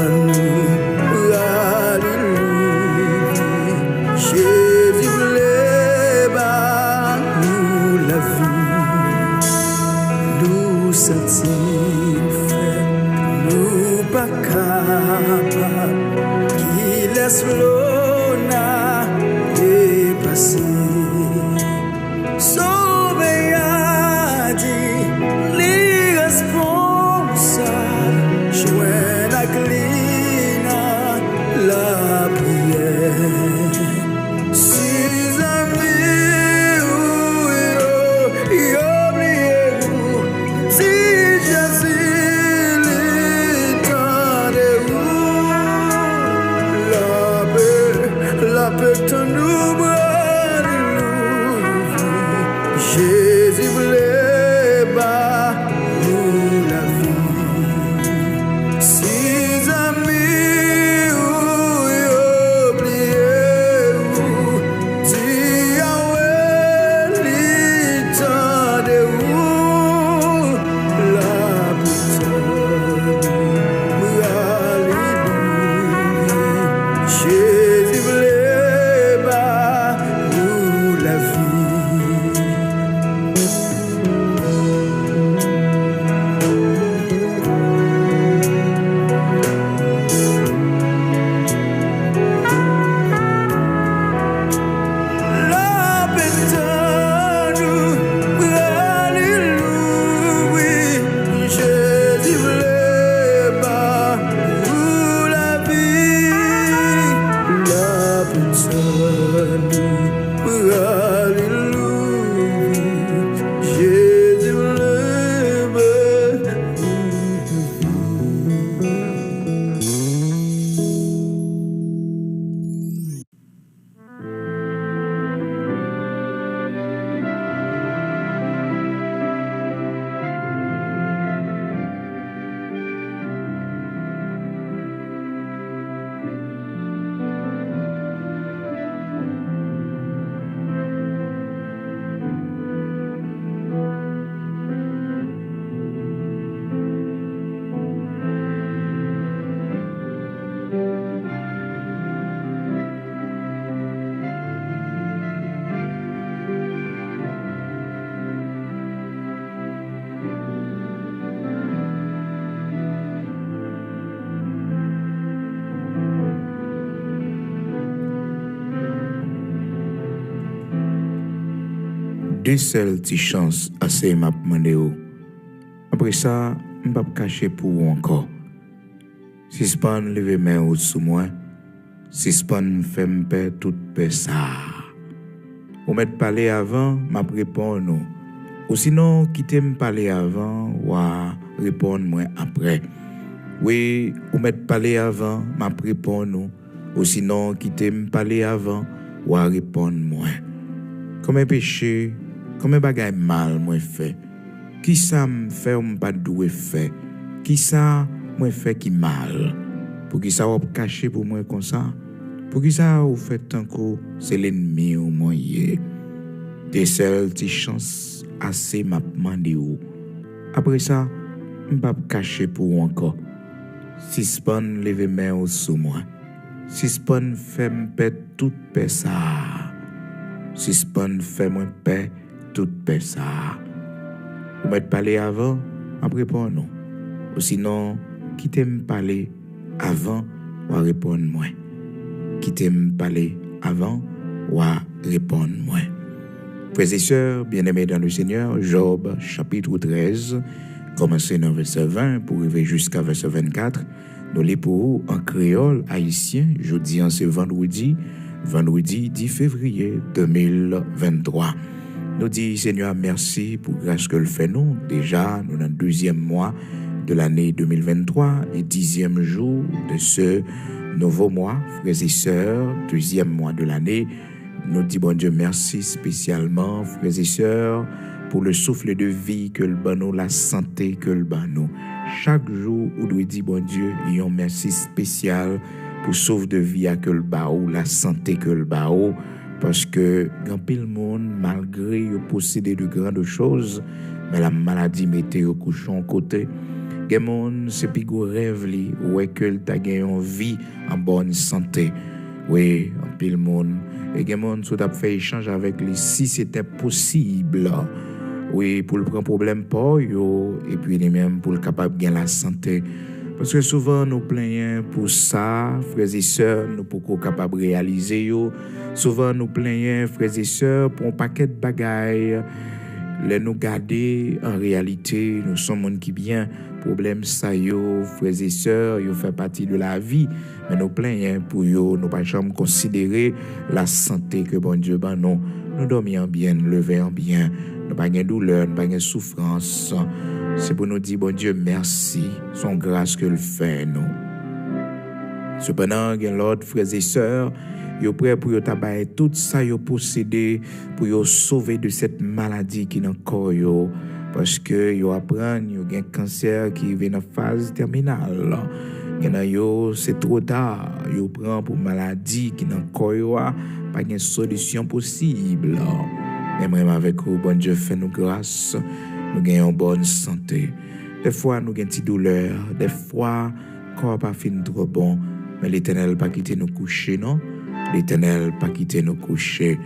nous. Alléluia. Jésus voulait nous la vie. Nous sentir nous pas capables. Qui laisse l'eau dépasser. Jésus voulait nous la vie. Si amis oubliez vous, si Yahweh l'étendez vous, la putain, alléluia. Jésus voulait nous la vie. Deux seules petites chances assez m'a demandé. Après ça, je ne vais pas cacher pour vous encore. Si je pas lever mes mains sous moi, si je pas faire me perdre toute paix ça. Ou m'être parlé avant, m'a répondre non. Ou sinon, quitter me parler avant, ou répondre moi après. Oui, ou m'être parlé avant, m'a répondre non. Ou sinon, quitter me parler avant, ou répondre moi. Comme un péché, comme un bagage mal moi fait. Qui ça me fait ou pas doué fait? Qui ça moi fait qui mal? Pour qui ça va cacher pour moi comme ça? Pour qui ça vous fait tant que c'est l'ennemi ou moi yé? Des seules petites chances assez m'a demandé ou. Après ça, je ne vais pas cacher pour vous encore. Si je pas lever main sous moi. Si je pas fait me perdre toute paix ça. Si je pas fait moi paix toute paix ça. Vous m'êtes parlé avant, après pas non. Ou sinon, quittez me parler avant ou répondre moi. Quittez me parler avant ou répondre moi. Frères et sœurs, bien-aimés dans le Seigneur, Job chapitre 13, commencez dans verset 20 pour arriver jusqu'à verset 24. Nous les pour vous en créole haïtien, jeudi en ce vendredi 10 février 2023. Nous dit Seigneur merci pour grâce que le fait nous. Déjà, nous dans le deuxième mois de l'année 2023 et 10e jour de ce nouveau mois, frères et sœurs, deuxième mois de l'année. Nous dit bon Dieu merci spécialement, frères et sœurs, pour le souffle de vie que le banou, la santé que le banou. Chaque jour, on doit dire bon Dieu, et un merci spécial pour sauve de vie à que le baou, la santé que le baou, parce que grand pile monde malgré posséder de grandes choses, mais la maladie mettait au couchon côté. Gen moun c'est pi gros rêve li, ouais que t'a gagné en vie en bonne santé. Oui, en pile monde. Et gen moun sou t'a fait échange avec lui si c'était possible. Oui, pour le prendre problème pour yo et puis les mêmes pour le capable gagner la santé. Parce que souvent nous plaignons pour ça, frères et sœurs, nous pour qu'on capable réaliser yo. Souvent nous plaignons frères et sœurs pour un paquet de bagailles. Les nous garder en réalité, nous sommes monde qui bien. Problème ça yo, frères et sœurs, yo fait partie de la vie. Mais nous plaignons pour yo, nous pas jamais considérer la santé que bon Dieu ban nous. Nous dormions bien, lever bien, nous pas de douleur, nous pas de souffrance. C'est pour nous dire bon Dieu merci, son grâce que le fait nous. Cependant, il y a l'autre frères et sœurs, yo prêt pour yo tabaye tout ça yo possédé pour yo sauver de cette maladie qui dans corps yo parce que yo apprend yo gen cancer qui vient en phase terminale. Gen yo c'est trop tard, yo prend pour maladie qui dans corps yo pas de solution possible. Même avec vous bon Dieu fait nous grâce, nous gagnons une bonne santé. Des fois nous gagnons des douleurs, des fois corps pas fin trop bon, mais l'Éternel pas quitter nous coucher non. L'Éternel pas quitter nous coucher.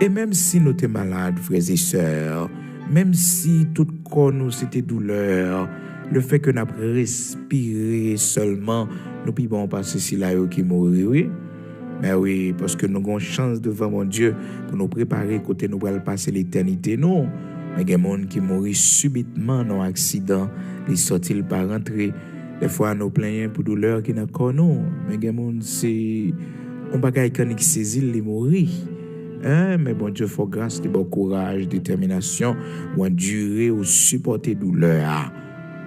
Et même si nous étions malades, frères et sœurs, même si tout corps nous c'était douleur, le fait que nous avons respiré seulement, nous ne pouvons pas passer si là qui mourir, oui. Mais oui, parce que nous avons chance devant mon Dieu pour nous préparer côté nous allons passer l'éternité, non. Mais il y a des gens qui mourent subitement dans un accident, ils sortent pas rentrer. Des fois, nous plaignons pour douleur qui n'a pas nous. Mais il y a des gens c'est on bagaille qui saisit les mourir. Mais bon Dieu, faut grâce, de bon courage, détermination, ou endurer ou supporter douleur.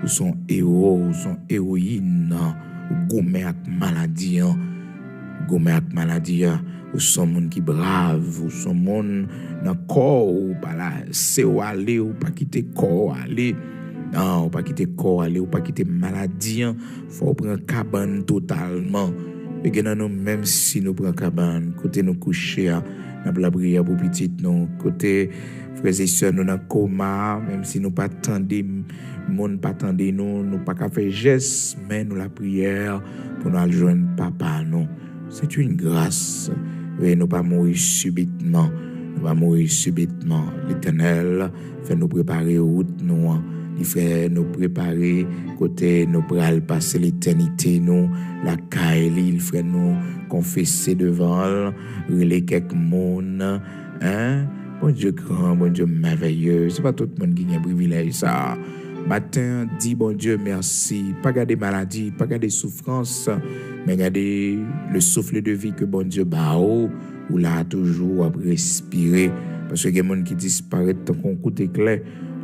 Ou son héros, ou son héroïne, ou gourmet avec maladie, gourmet avec maladie, ou son monde qui brave, ou son monde dans corps, ou pas là, c'est où aller, ou pas quitter corps aller. Non, ou pas quitter corps aller, ou pas quitter maladie, faut prendre cabane totalement. Et que nous, même si nous prenons cabane, côté nous coucher, nous avons la prière pour petit, nous, côté frères et sœurs, nous dans coma, même si nous pas attendons, monde pas attendons nous pas qu'à faire geste, mais nous la prière pour nous joindre papa, nous. C'est une grâce. Et nous pas mourir subitement. Nous pas mourir subitement. L'Éternel fait nous préparer route, nous. Il fait nous préparer côté nous pral passer l'éternité nous la caille il fait nous confesser devant les quelques monde bon Dieu grand bon Dieu merveilleux c'est pas tout le monde qui a un privilège ça matin dit bon Dieu merci pas garder maladie pas garder souffrance mais garder le souffle de vie que bon Dieu ba ou là toujours à respirer parce que il y a des gens qui disparaissent tant qu'on coûte éclair.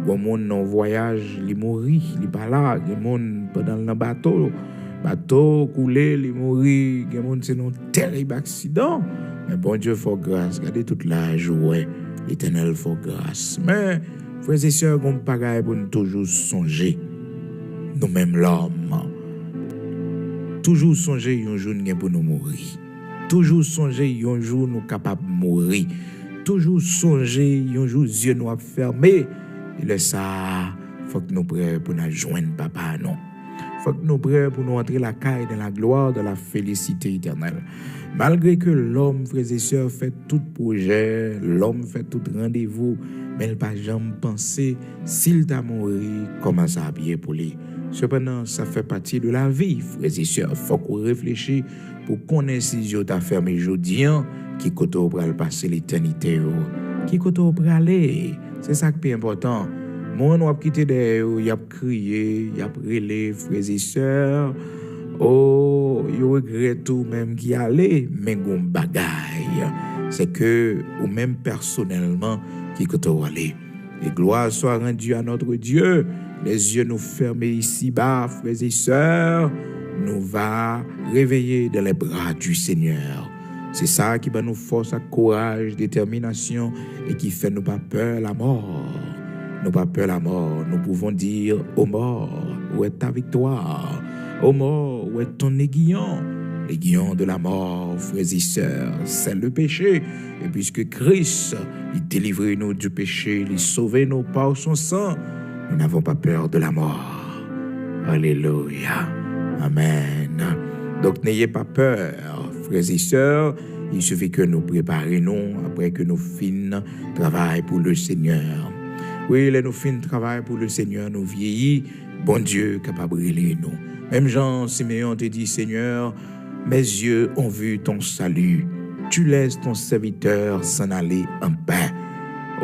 Bon monde en voyage, li mourir, li pas là, gen monde pendant le bateau coulé, li mourir, gen monde c'est un terrible accident. Mais bon Dieu faut grâce, regardez toute la joie, l'Éternel faut grâce. Mais frères et sœurs, on pagaille pour nous toujours songer nous même l'homme. Toujours songer un jour pour nous mourir. Toujours songer un jour nous capable mourir. Toujours songer un jour yeux nous fermés. Et là, ça, faut que nous prêts pour nous joindre papa, non. Faut que nous prêts pour nous entrer la caille dans la gloire, de la félicité éternelle. Malgré que l'homme, frères et sœurs, fait tout projet, l'homme fait tout rendez-vous, mais il n'a pas jamais pensé, s'il t'a mouru, comment ça a bien pour lui. Cependant, ça fait partie de la vie, frères et sœurs. Faut qu'on réfléchisse pour connaître si Dieu t'a fermé aujourd'hui, qui côté pour aller passer l'éternité, qui côté pour aller. C'est ça qui est important. Moi, on a quitté derrière, il a crié, il a relé, frères et sœurs. Oh, il regrette tout même qui allait, mais gon bagaille. C'est que, ou même personnellement, qui côté aller. Et gloire soit rendue à notre Dieu. Les yeux nous fermés ici-bas, frères et sœurs. Nous va réveiller dans les bras du Seigneur. C'est ça qui va nous force à courage, détermination et qui fait nous pas peur la mort. Nous pas peur la mort. Nous pouvons dire ô mort, où est ta victoire? Ô mort, où est ton aiguillon? L'aiguillon de la mort, frères et sœurs, c'est le péché. Et puisque Christ, il délivre nous du péché, il sauve nous par son sang, nous n'avons pas peur de la mort. Alléluia. Amen. Donc, n'ayez pas peur, frères et sœurs. Il suffit que nous préparions après que nous finissons travail pour le Seigneur. Oui, nous finissons travail pour le Seigneur, nous vieillis. Bon Dieu, capable de briller nous. Même Jean Siméon te dit, Seigneur, mes yeux ont vu ton salut. Tu laisses ton serviteur s'en aller en paix.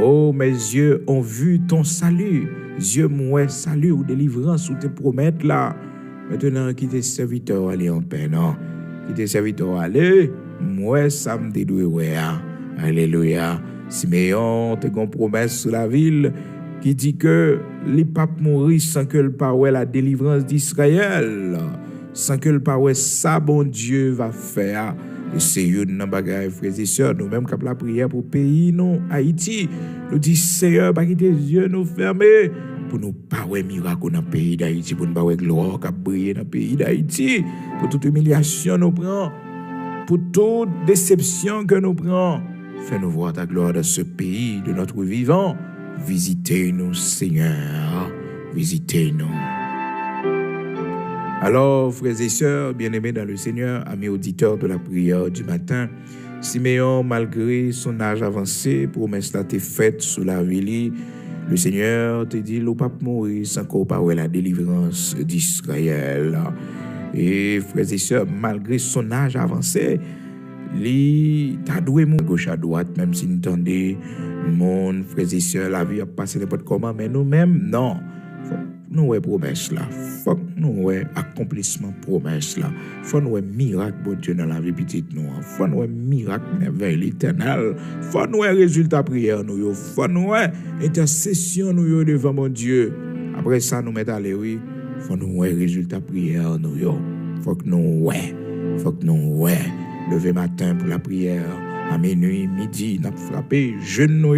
Oh, mes yeux ont vu ton salut. Yeux moi salut ou délivrance ou te promettre là. Maintenant, qui tes serviteurs aller en paix, non? Qui tes serviteurs aller, moi ça me dédoué, ouais. Alléluia. Siméon te gon promesse sur la ville qui dit que les papes mourir sans que le parole la délivrance d'Israël, sans que le parole ça bon Dieu va faire. Et c'est une bagaille, frères et sœurs, nous-mêmes qui la prière pour le pays, nous, Haïti, nous disons, Seigneur, pas quitter les yeux nous fermer, pour nous parler miracle dans le pays d'Haïti, pour nous parler gloire qui brille dans le pays d'Haïti, pour toute humiliation nous prend, pour toute déception que nous prend. Fais-nous voir ta gloire dans ce pays de notre vivant. Visitez-nous, Seigneur, visitez-nous. Alors, frères et sœurs, bien-aimés dans le Seigneur, amis auditeurs de la prière du matin, Siméon, malgré son âge avancé, promesse l'a été faite sous la ville. Le Seigneur te dit, l'eau pas mourir sans qu'on parle la délivrance d'Israël. Et frères et sœurs, malgré son âge avancé, il t'a doué mon gauche à droite, même si nous entendons mon frères et sœurs, la vie a passé n'importe comment, mais nous-mêmes, non. Nous avons promesse là. Faut que nous ayons accomplissement promesse là. Faut nous ayons miracle bon Dieu dans la vie petite nous. Faut nous ayons miracle merveille l'éternel. Faut nous ayons résultat prière nous. Faut nous ayons intercession nous devant mon Dieu. Après ça nous mettons à oui. Faut nous ayons résultat prière nous. Faut que nous ayons lever matin pour la prière. À minuit, midi, nous frapper jeune nous.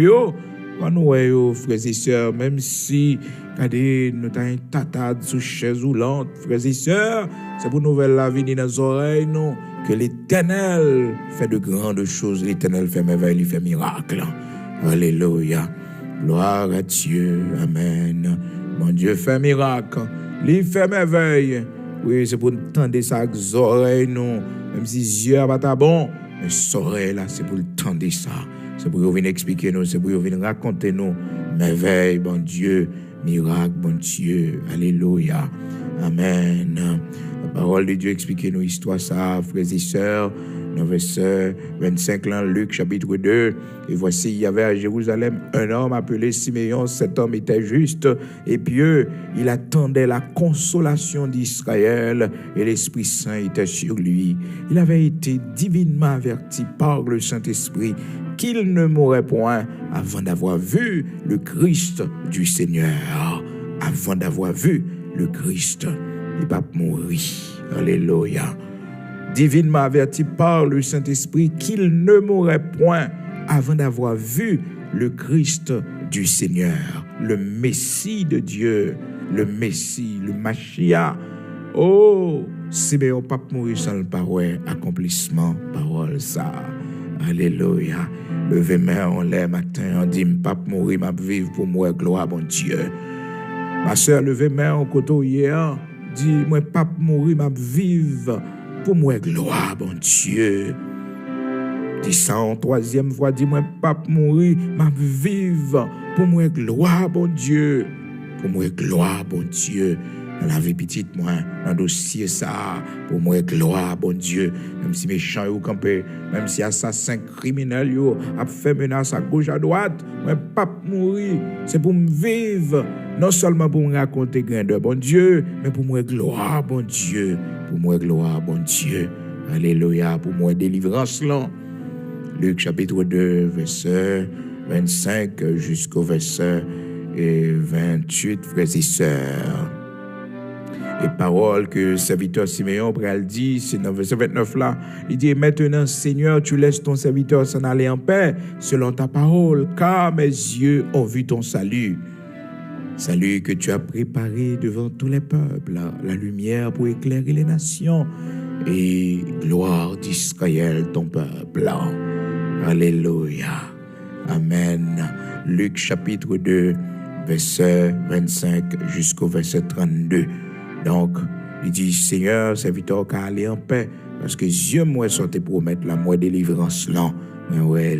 Nous ayons, frères et sœurs, même si nous avons une tatade sous chaise roulante, frères et sœurs, c'est pour nous la vie dans nos oreilles, non, que l'Éternel fait de grandes choses, l'Éternel fait merveille, il fait miracle. Alléluia. Gloire à Dieu. Amen. Mon Dieu fait miracle, il fait merveille. Oui, c'est pour nous tendre ça avec les oreilles, non, même si les yeux sont pas bon, mais les oreilles là, c'est pour nous tendre ça. C'est pour venir expliquer nous, c'est pour venir raconter nous merveille, bon Dieu, miracle, bon Dieu, alléluia, amen. La parole de Dieu explique nous histoire ça, frères et sœurs, dans verset 25, là, Luc chapitre 2. Et voici, il y avait à Jérusalem un homme appelé Siméon. Cet homme était juste et pieux. Il attendait la consolation d'Israël et l'Esprit Saint était sur lui. Il avait été divinement averti par le Saint-Esprit qu'il ne mourrait point avant d'avoir vu le Christ du Seigneur. Avant d'avoir vu le Christ, il va mourir. Alléluia. Divinement averti par le Saint-Esprit qu'il ne mourrait point avant d'avoir vu le Christ du Seigneur, le Messie de Dieu, le Messie, le Machia. Oh, Siméon pas mourir sans le parole, accomplissement, parole ça. Alléluia. Levez main en l'air matin, on dit, pas mourir, m'a vivre pour moi, gloire, bon Dieu. Ma soeur, levez main en côté hier, dit, moi, pas mourir, m'a vivre pour moi, gloire, bon Dieu. Dis ça en troisième fois, dis moi, pas mourir, m'a vivre pour moi, gloire, bon Dieu. Pour moi, gloire, bon Dieu. Dans la vie petite, moi, dans le dossier, ça, pour moi, gloire, bon Dieu. Même si méchant, yo campé, même si assassin criminel, yo, a fait menace à gauche, à droite, moi, pas mourir, c'est pour me vivre. Non seulement pour me raconter grandeur, bon Dieu, mais pour moi, gloire, bon Dieu. Pour moi, gloire, bon Dieu. Alléluia, pour moi, délivrance, là. Luc chapitre 2, verset 25 jusqu'au verset 28, frères et sœurs. Et parole que le serviteur Siméon pral dit, c'est dans le verset 29 là, il dit, maintenant Seigneur, tu laisses ton serviteur s'en aller en paix, selon ta parole, car mes yeux ont vu ton salut. Salut que tu as préparé devant tous les peuples, la lumière pour éclairer les nations, et gloire d'Israël, ton peuple. Alléluia. Amen. Luc chapitre 2, verset 25 jusqu'au verset 32. Donc, il dit, Seigneur, serviteur, qu'à aller en paix, parce que Dieu m'a sorti promettre la moi délivrance là. Mais ouais,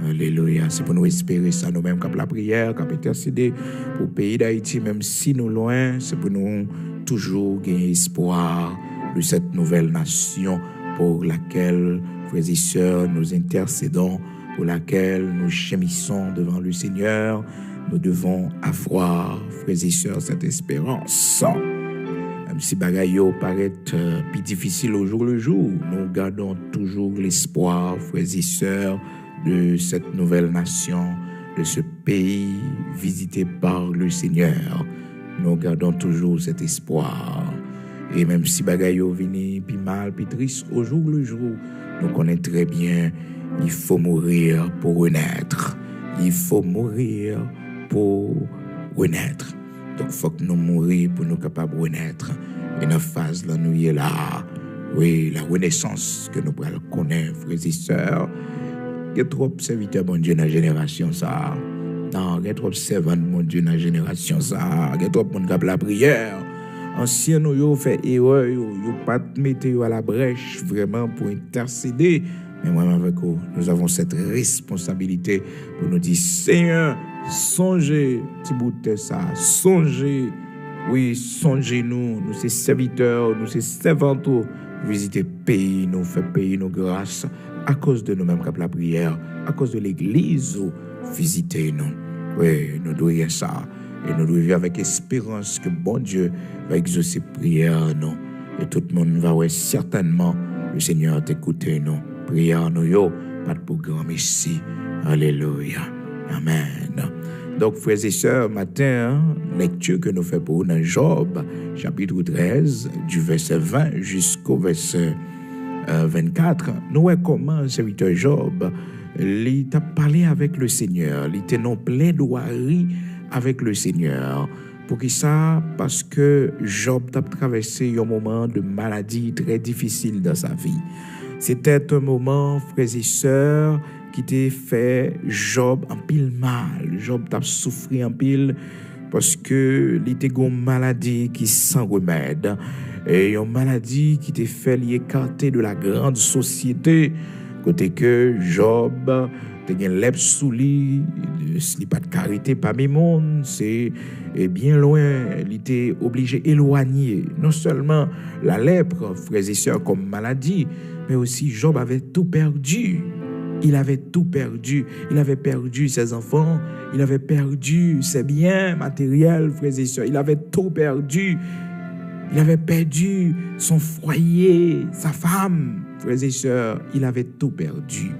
alléluia. C'est pour nous espérer ça nous-mêmes, comme la prière, comme intercéder pour le pays d'Haïti, même si nous loin, c'est pour nous toujours gagner espoir de cette nouvelle nation pour laquelle, frères et sœurs, nous intercédons, pour laquelle nous gémissons devant le Seigneur. Nous devons avoir, frères et sœurs, cette espérance. Même si bagaille paraît plus difficile au jour le jour, nous gardons toujours l'espoir, frères et sœurs, de cette nouvelle nation, de ce pays visité par le Seigneur. Nous gardons toujours cet espoir. Et même si bagaille vini puis mal, puis triste au jour le jour, nous connaissons très bien, il faut mourir pour renaître. Il faut mourir pour renaître. Donc, il faut que nous mourions pour nous capables de renaître. Et notre phase, là, nous y est là. Oui, la renaissance que nous pourrons connaître, frères et sœurs. Il y a trop de serviteurs, mon Dieu, dans la génération, ça. Non, il y a trop de servants, mon Dieu, dans la génération, ça. Il y a trop de monde qui a la prière. Anciens, nous avons fait erreur, nous n'avons pas mis à la brèche vraiment pour intercéder. Mais moi, avec vous, nous avons cette responsabilité pour nous dire, Seigneur, songez, petit bout de ça, songez, oui, songez-nous, nous ces serviteurs, nous ces servantes, visiter pays, nous faire payer nos grâces, à cause de nous-mêmes comme la prière, à cause de l'église, visitez-nous. Oui, nous devons ça. Et nous devons vivre avec espérance que bon Dieu va exaucer prière, nous. Et tout le monde va, ouais, certainement, le Seigneur t'écouter, nous. Prière, nous, yo, pas de programme merci. Alléluia. Amen. Donc, frères et sœurs, matin, lecture que nous faisons pour nous dans Job, chapitre 13, du verset 20 jusqu'au verset 24. Nous voyons comment le serviteur Job, il a parlé avec le Seigneur, il était en plaidoirie avec le Seigneur. Pour qui ça? Parce que Job a traversé un moment de maladie très difficile dans sa vie. C'était un moment, frères et sœurs, qui t'a fait Job en pile mal. Job t'a souffert en pile parce que il était une maladie qui sans remède. Et une maladie qui t'a fait l'écarter de la grande société. Côté que Job t'a gagné lèvres sous lui, il pas de carité parmi le monde, c'est bien loin, il était obligé d'éloigner non seulement la lèpre, frères et sœurs, comme maladie, mais aussi Job avait tout perdu. Il avait tout perdu. Il avait perdu ses enfants, il avait perdu ses biens matériels, frères et sœurs, il avait tout perdu. Il avait perdu son foyer, sa femme, frères et sœurs, il avait tout perdu.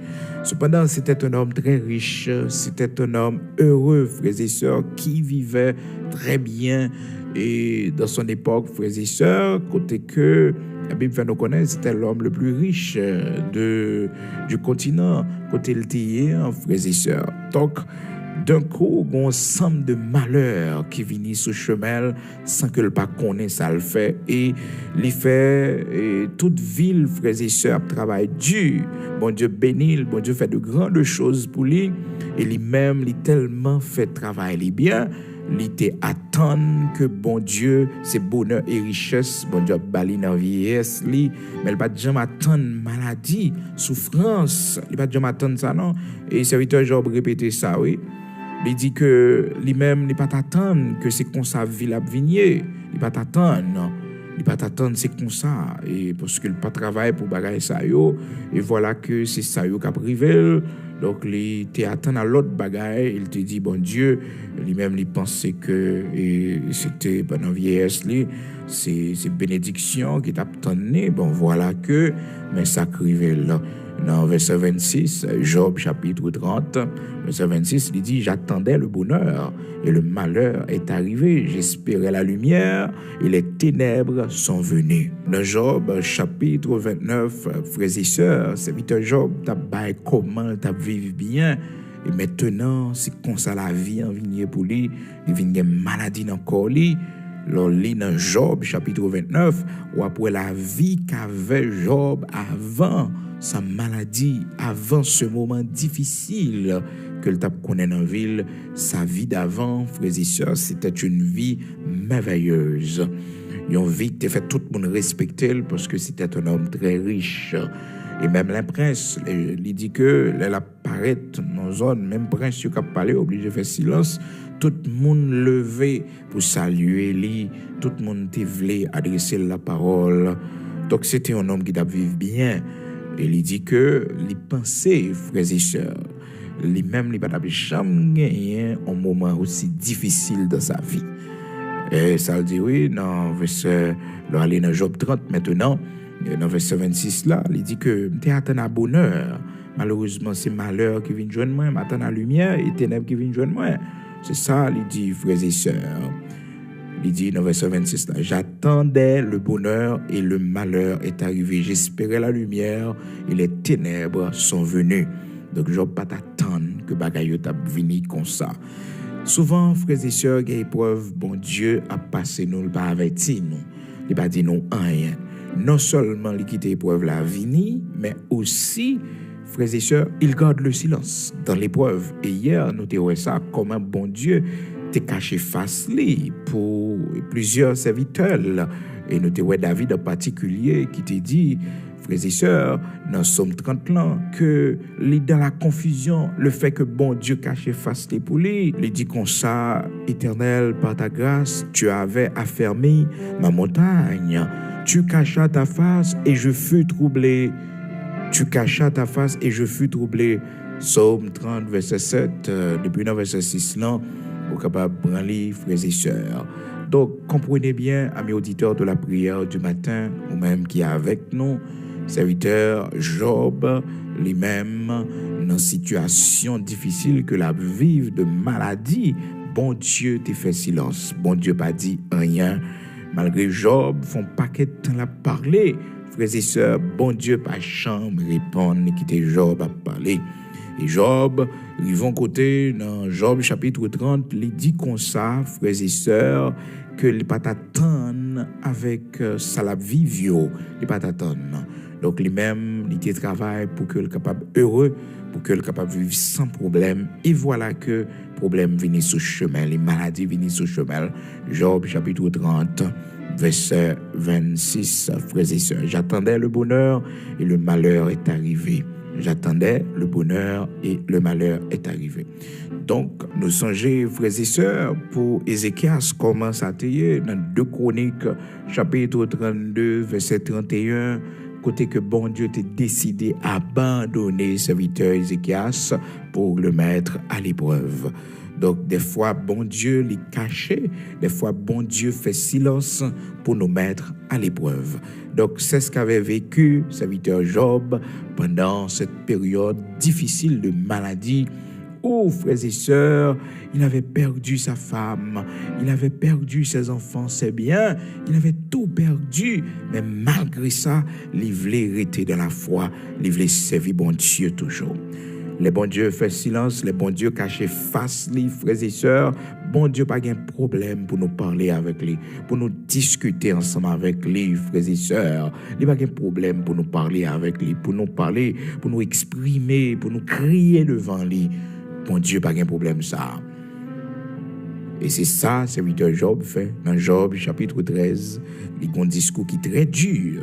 Cependant, c'était un homme très riche, c'était un homme heureux, frères et sœurs, qui vivait très bien. Et dans son époque, frères et sœurs, côté que la Bible fait nous connaître, c'était l'homme le plus riche du continent, côté le théier, frères et sœurs. Donc, d'un coup, un ensemble de malheurs qui viennent sur le chemin sans que le pas connaisse ça le fait. Et il fait toute ville, frères et sœurs, travaille dur. Bon Dieu bénit, bon Dieu fait de grandes choses pour lui. Et lui-même, il tellement fait travailler bien. Il était attendre que bon Dieu, c'est bonheur et richesse, bon Dieu bali dans vieillesse li, mais il pas jamais attendre maladie, souffrance, il pas jamais attendre ça non. Et serviteur Job répétait ça, oui. Il dit que lui-même n'est pas attendre que c'est comme ça vie la vignier, il pas attendre non. Il pas attendre c'est comme ça et parce qu'il pas travail pour bagaille ça yo et voilà que c'est ça yo qu'a privé. Donc, il te attend à l'autre bagaille, il te dit, bon Dieu, lui-même, il pensait que c'était pendant vieillesse, c'est bénédiction qui t'attendait. Bon, voilà que, mais ça arrivait là. Dans verset 26, Job chapitre 30, verset 26, il dit, j'attendais le bonheur et le malheur est arrivé. J'espérais la lumière et les ténèbres sont venues. Dans Job chapitre 29, frères et sœurs, serviteur Job, t'as baillé comment, t'as vécu bien. Et maintenant, c'est comme ça la vie en vigne pour lui, il vient maladie dans le corps lui. L'on lit dans Job chapitre 29, ou après la vie qu'avait Job avant sa maladie, avant ce moment difficile que le tape connaît dans la ville, sa vie d'avant, frères et sœurs, c'était une vie merveilleuse. Yon vite fait tout le monde respecter parce que c'était un homme très riche. Et même les princes, il dit que elle apparaît dans la zone, même prince qui a parlé, obligé de faire silence. Tout le monde levé pour saluer lui, tout le monde voulait adresser la parole. Donc c'était un homme qui t'a vécu bien. Et il dit que les pensées, frères et sœurs, lui-même, il n'a pas jamais gagné un moment aussi difficile dans sa vie. Et ça le dit, oui, dans verset, là, aller dans Job 30 maintenant, dans verset 26 là, il dit que tu attends à bonheur. Malheureusement, c'est malheur qui vient joindre moi, m'attend à lumière et ténèbres qui viennent joindre moi. C'est ça, il dit, frères et sœurs. Il dit dans verset 26 là, j'attendais le bonheur et le malheur est arrivé. J'espérais la lumière et les ténèbres sont venues. Donc, Job pas t'attendre que bagaille t'a venu comme ça. Souvent, frères et sœurs, il y a épreuve, bon Dieu a passé nous, il pas averti nous. Il pas dit nous rien. Non seulement il quitte l'épreuve la vini, mais aussi, frères et sœurs, il garde le silence dans l'épreuve. Et hier, nous avons vu ça, comment bon Dieu t'a caché face li pour plusieurs serviteurs. Et nous avons vu David en particulier qui t'a dit, frères et sœurs, dans Somme 30 là, que dans la confusion, le fait que bon Dieu cachait face pour lui, il dit comme ça, Éternel, par ta grâce, tu avais affermi ma montagne. Tu cachas ta face et je fus troublé. Tu cachas ta face et je fus troublé. Somme 30, verset 7, depuis le verset 6 là, vous êtes capable de prendre les frères et sœurs. Donc, comprenez bien, amis auditeurs de la prière du matin, ou même qui est avec nous, serviteur Job, lui-même, dans une situation difficile que la vive de maladie, bon Dieu t'a fait silence. Bon Dieu pas dit rien. Malgré Job, font paquet de temps à parler. Frères et sœurs, bon Dieu pas chambre répondre, quitter Job à parler. Et Job, ils vont côté dans Job chapitre 30, il dit comme ça, frères et sœurs, que les pas t'attendre avec ça la vivio, les pas t'attendre. Donc lui-même, il travaille pour que le capable heureux, pour que le capable vivre sans problème. Et voilà que problème vient sur chemin, les maladies viennent sur chemin. Job chapitre 30, verset 26, frères et sœurs. J'attendais le bonheur et le malheur est arrivé. J'attendais le bonheur et le malheur est arrivé. Donc, nous songeons, frères et sœurs, pour Ézéchias, comment ça t'est dans 2 Chroniques, chapitre 32, verset 31, côté que bon Dieu t'a décidé d'abandonner serviteur Ézéchias pour le mettre à l'épreuve. Donc, des fois, bon Dieu les caché, des fois, bon Dieu fait silence pour nous mettre à l'épreuve. Donc, c'est ce qu'avait vécu serviteur Job pendant cette période difficile de maladie où, frères et sœurs, il avait perdu sa femme, il avait perdu ses enfants, ses biens, il avait tout perdu. Mais malgré ça, il voulait rester dans la foi, il voulait servir bon Dieu toujours. Les bon Dieu fait silence, les bon Dieu caché face les frères et sœurs. Bon Dieu pas de problème pour nous parler avec lui, pour nous discuter ensemble avec lui, frères et sœurs. Il pas de problème pour nous parler avec lui, pour nous parler, pour nous exprimer, pour nous crier devant lui. Bon Dieu pas de problème ça. Et c'est ça, serviteur Job fait. Dans Job, chapitre 13, il y a un discours qui est très dur,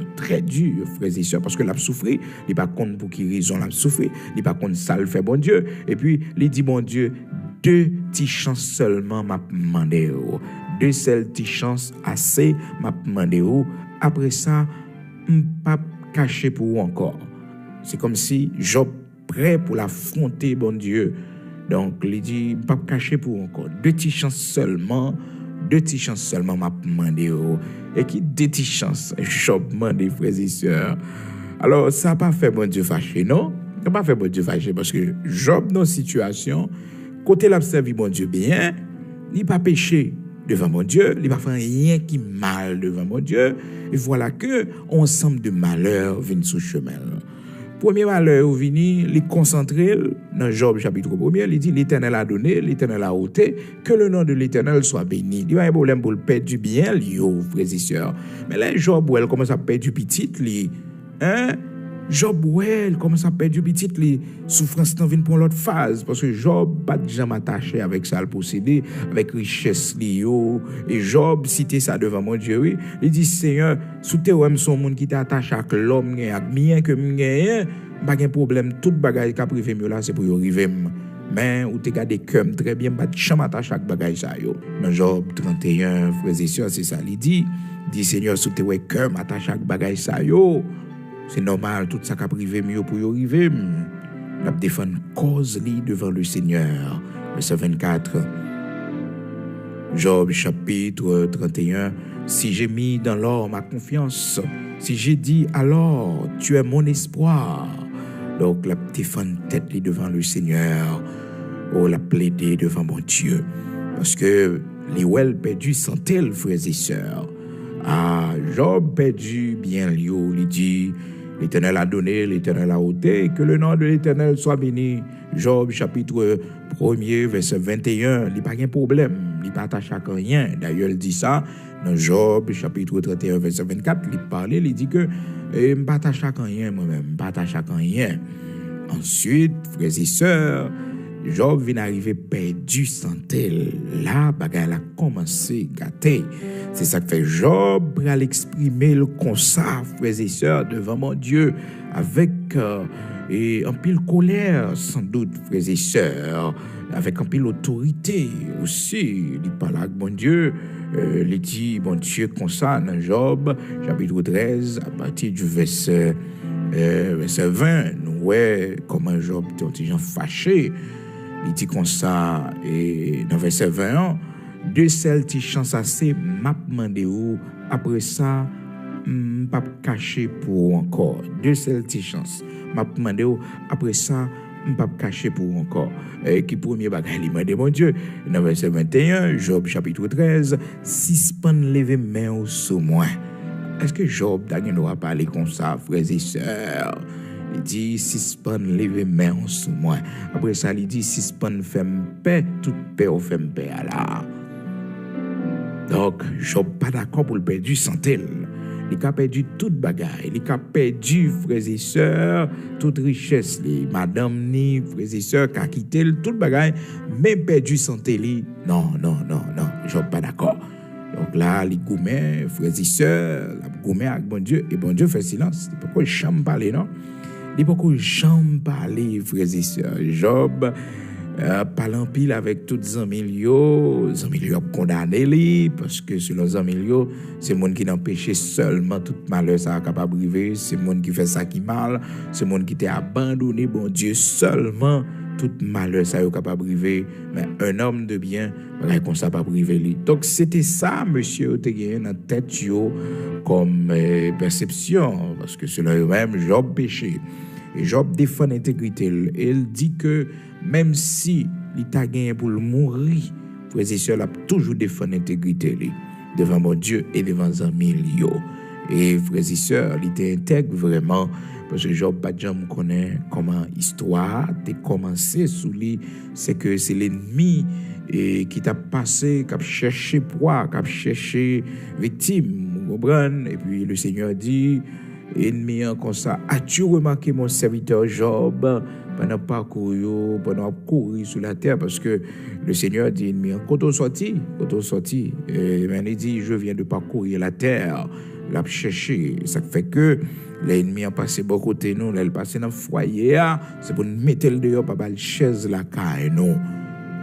frères et sœurs, parce que l'a souffert, il n'est pas compte pour qui raison l'a souffert, il n'est pas compte ça le fait bon Dieu. Et puis, il dit, bon Dieu, 2 petites chances seulement m'a demandé. 2 seules petites chances assez m'a demandé. Après ça, je ne pas cacher pour vous encore. C'est comme si Job prêt pour l'affronter, bon Dieu. Donc, il dit, pas cacher pour encore. 2 petites chances seulement m'a demandé. Et qui 2 petites chances, Job demandé, frères et sœurs. Alors, ça n'a pas fait bon Dieu fâché, non? Ça n'a pas fait bon Dieu fâché parce que Job, dans une situation, côté l'a servi bon Dieu bien, il n'a pas péché devant mon Dieu, il n'a pas fait rien qui mal devant mon Dieu. Et voilà que ensemble de malheurs viennent sous chemin. Premier malheur vini, il concentré dans Job chapitre 1er, il dit l'Éternel a donné, l'Éternel a ôté, que le nom de l'Éternel soit béni. Il y a un problème pour le perdre du bien, frères et sœurs. Mais là, Job, elle commence à perdre du petit, Job, ouais, comment ça perd du petit, les souffrances n'en viennent pour l'autre phase. Parce que Job, pas de jamais attaché avec ça, le posséder, avec richesse, liyo. Et Job, cité ça devant mon Dieu, oui. Il dit, Seigneur, sous tes ouem son monde qui t'attache avec l'homme, avec bien que m'gagne, pas de problème, tout bagage qui a privé mieux là, c'est pour y arriver. Mais, ou te gade comme très bien, pas de jamais attaché avec bagage ça, yo. Dans Job 31, frères et sœurs, c'est ça, il dit, Seigneur, sous tes ouem comme attaché avec bagage ça, yo. C'est normal, tout ça qui a privé mieux pour y arriver. On a défendu cause devant le Seigneur. Verset 24. Job chapitre 31. Si j'ai mis dans l'or ma confiance, si j'ai dit alors tu es mon espoir, donc la défendu tête devant le Seigneur, ou la plaider devant mon Dieu. Parce que les ouels perdus sont-elles, frères et sœurs. Ah, Job perdu bien lieu, il dit, l'Éternel a donné, l'Éternel a ôté, que le nom de l'Éternel soit béni. Job chapitre 1er, verset 21, il n'y a pas de problème, il n'y a pas attaché à rien. D'ailleurs, il dit ça dans Job chapitre 31, verset 24, il parle, il dit que je ne suis pas attaché à rien moi-même, je ne suis pas attaché à rien. Ensuite, frères et sœurs, Job vient arriver perdu sans tel. Là, bagaille a commencé à gâter. C'est ça que fait Job pour l'exprimer le constat, frères et sœurs, devant mon Dieu, avec un pile colère, sans doute, frères et sœurs, avec un pile autorité aussi. Il parle avec mon Dieu, il dit, mon Dieu, comme ça, dans Job, chapitre 13, à partir du verset 20, nous voyons comment Job était un gens fâché. Il dit comme ça, et dans verset 21, de celles qui chance assez, m'a demandé où, après ça, pas caché pour encore. De celles qui chance, m'a demandé où, après ça, pas caché pour encore. Qui premier bagage, il m'a dit, mon Dieu, dans verset 21, Job chapitre 13, suspend lever main sous moi. Est-ce que Job n'a pas parlé comme ça, frères et sœurs? Il dit, suspend lever main sous moi. Après ça, il dit, suspend femme paix, toute paix au femme paix là. Donc, Job pas d'accord pour le perdu santé. Il a perdu toute bagaille. Il a perdu, frères et sœurs, toute richesse. Madame ni, frères et sœurs, qui a quitté toute bagaille, même perdu santé. Non. Job pas d'accord. Donc là, les gourmets, frères et sœurs, les gourmets avec bon Dieu, et bon Dieu fait silence. Il peut pas jamais parler, non? Il peut pas jamais parler, frères et sœurs. Job, parle en pile avec toutes les amis condamné, parce que selon les amis, c'est le monde qui n'empêche seulement tout malheur, ça capable de arriver. C'est le monde qui fait ça qui mal. C'est le monde qui t'a abandonné, bon Dieu, seulement. Tout malheur, ça est capable de arriver. Mais un homme de bien, comme ça, pas privé. Donc, c'était ça, monsieur, te gagné dans tête comme perception. Parce que selon eux-mêmes, Job péché. Et Job défend l'intégrité. Il dit que même si il t'a gagné pour le mourir, frères et sœurs, il a toujours défendu l'intégrité devant mon Dieu et devant les amis. Et frères et sœurs, il était intègre vraiment. Parce que Job pas jamais connaît comment l'histoire a commencé sous lui, c'est que c'est l'ennemi qui t'a passé, qui a cherché proie, qui a cherché victime, vous comprenez? Et puis le Seigneur dit, ennemi comme ça, as-tu remarqué mon serviteur Job pendant parcours, pendant courir sur la terre, parce que le Seigneur dit, ennemi, quand on sorti, et il dit, je viens de parcourir la terre, l'a cherché, ça fait que l'ennemi a passé beaucoup de nous, il a passé dans le foyer, c'est pour nous mettre le dehors, pas mal chaise la caille, non.